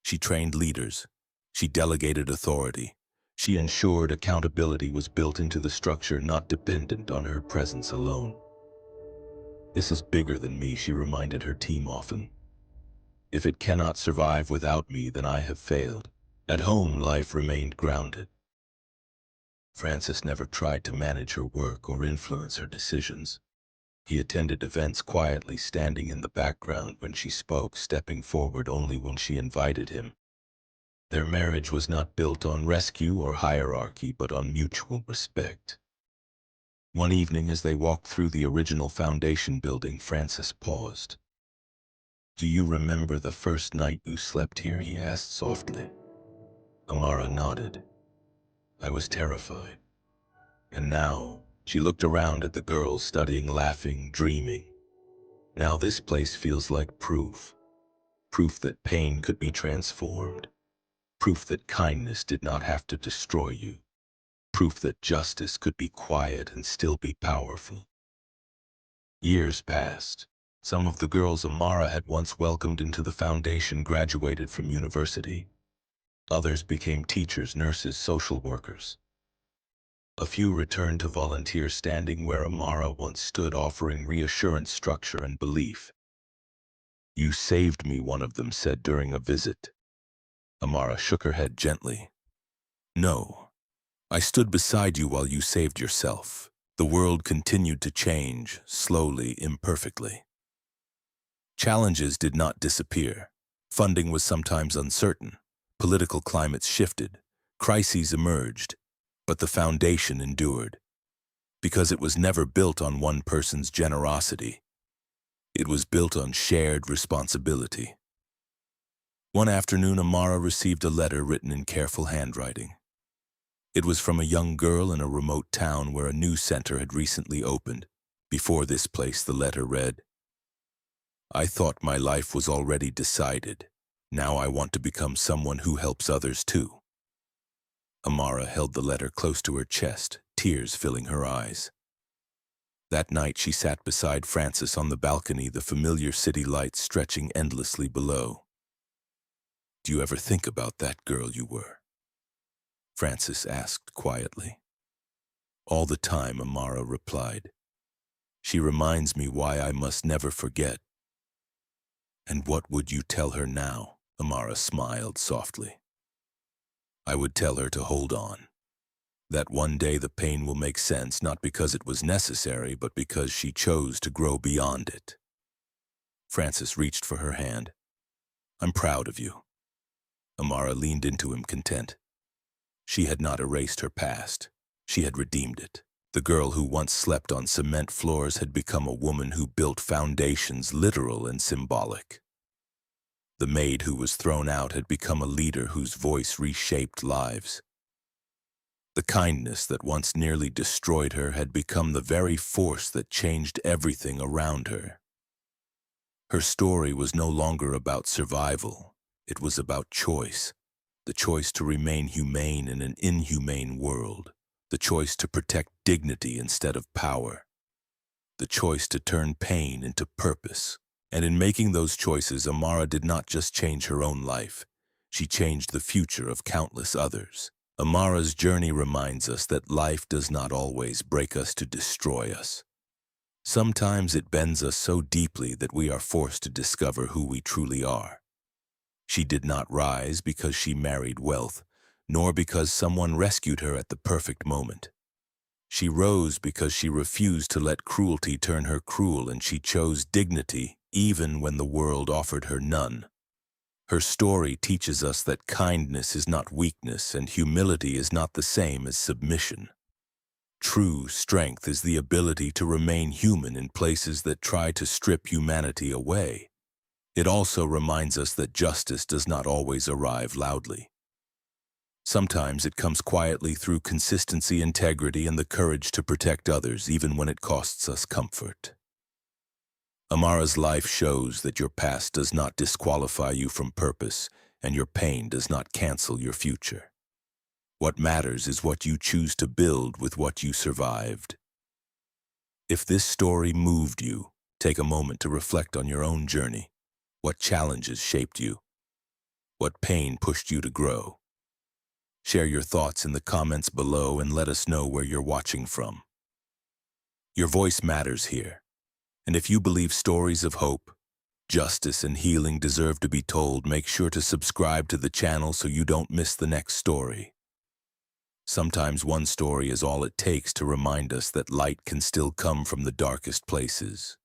She trained leaders. She delegated authority. She ensured accountability was built into the structure, not dependent on her presence alone. This is bigger than me, she reminded her team often. If it cannot survive without me, then I have failed. At home, life remained grounded. Francis never tried to manage her work or influence her decisions. He attended events quietly, standing in the background when she spoke, stepping forward only when she invited him. Their marriage was not built on rescue or hierarchy, but on mutual respect. One evening, as they walked through the original foundation building, Francis paused. Do you remember the first night you slept here? He asked softly. Amara nodded. I was terrified. And now, she looked around at the girls studying, laughing, dreaming. Now this place feels like proof. Proof that pain could be transformed. Proof that kindness did not have to destroy you. Proof that justice could be quiet and still be powerful. Years passed. Some of the girls Amara had once welcomed into the foundation graduated from university. Others became teachers, nurses, social workers. A few returned to volunteer, standing where Amara once stood, offering reassurance, structure, and belief. You saved me, one of them said during a visit. Amara shook her head gently. No, I stood beside you while you saved yourself. The world continued to change, slowly, imperfectly. Challenges did not disappear. Funding was sometimes uncertain. Political climates shifted. Crises emerged. But the foundation endured. Because it was never built on one person's generosity. It was built on shared responsibility. One afternoon, Amara received a letter written in careful handwriting. It was from a young girl in a remote town where a new center had recently opened. Before this place, the letter read, I thought my life was already decided. Now I want to become someone who helps others too. Amara held the letter close to her chest, tears filling her eyes. That night she sat beside Francis on the balcony, the familiar city lights stretching endlessly below. Do you ever think about that girl you were? Francis asked quietly. All the time, Amara replied. She reminds me why I must never forget. And what would you tell her now? Amara smiled softly. I would tell her to hold on. That one day the pain will make sense, not because it was necessary, but because she chose to grow beyond it. Francis reached for her hand. I'm proud of you. Amara leaned into him, content. She had not erased her past. She had redeemed it. The girl who once slept on cement floors had become a woman who built foundations literal and symbolic. The maid who was thrown out had become a leader whose voice reshaped lives. The kindness that once nearly destroyed her had become the very force that changed everything around her. Her story was no longer about survival. It was about choice. The choice to remain humane in an inhumane world. The choice to protect dignity instead of power. The choice to turn pain into purpose. And in making those choices, Amara did not just change her own life. She changed the future of countless others. Amara's journey reminds us that life does not always break us to destroy us. Sometimes it bends us so deeply that we are forced to discover who we truly are. She did not rise because she married wealth, nor because someone rescued her at the perfect moment. She rose because she refused to let cruelty turn her cruel, and she chose dignity even when the world offered her none. Her story teaches us that kindness is not weakness and humility is not the same as submission. True strength is the ability to remain human in places that try to strip humanity away. It also reminds us that justice does not always arrive loudly. Sometimes it comes quietly through consistency, integrity, and the courage to protect others even when it costs us comfort. Amara's life shows that your past does not disqualify you from purpose, and your pain does not cancel your future. What matters is what you choose to build with what you survived. If this story moved you, take a moment to reflect on your own journey. What challenges shaped you? What pain pushed you to grow? Share your thoughts in the comments below and let us know where you're watching from. Your voice matters here. And if you believe stories of hope, justice, and healing deserve to be told, make sure to subscribe to the channel so you don't miss the next story. Sometimes one story is all it takes to remind us that light can still come from the darkest places.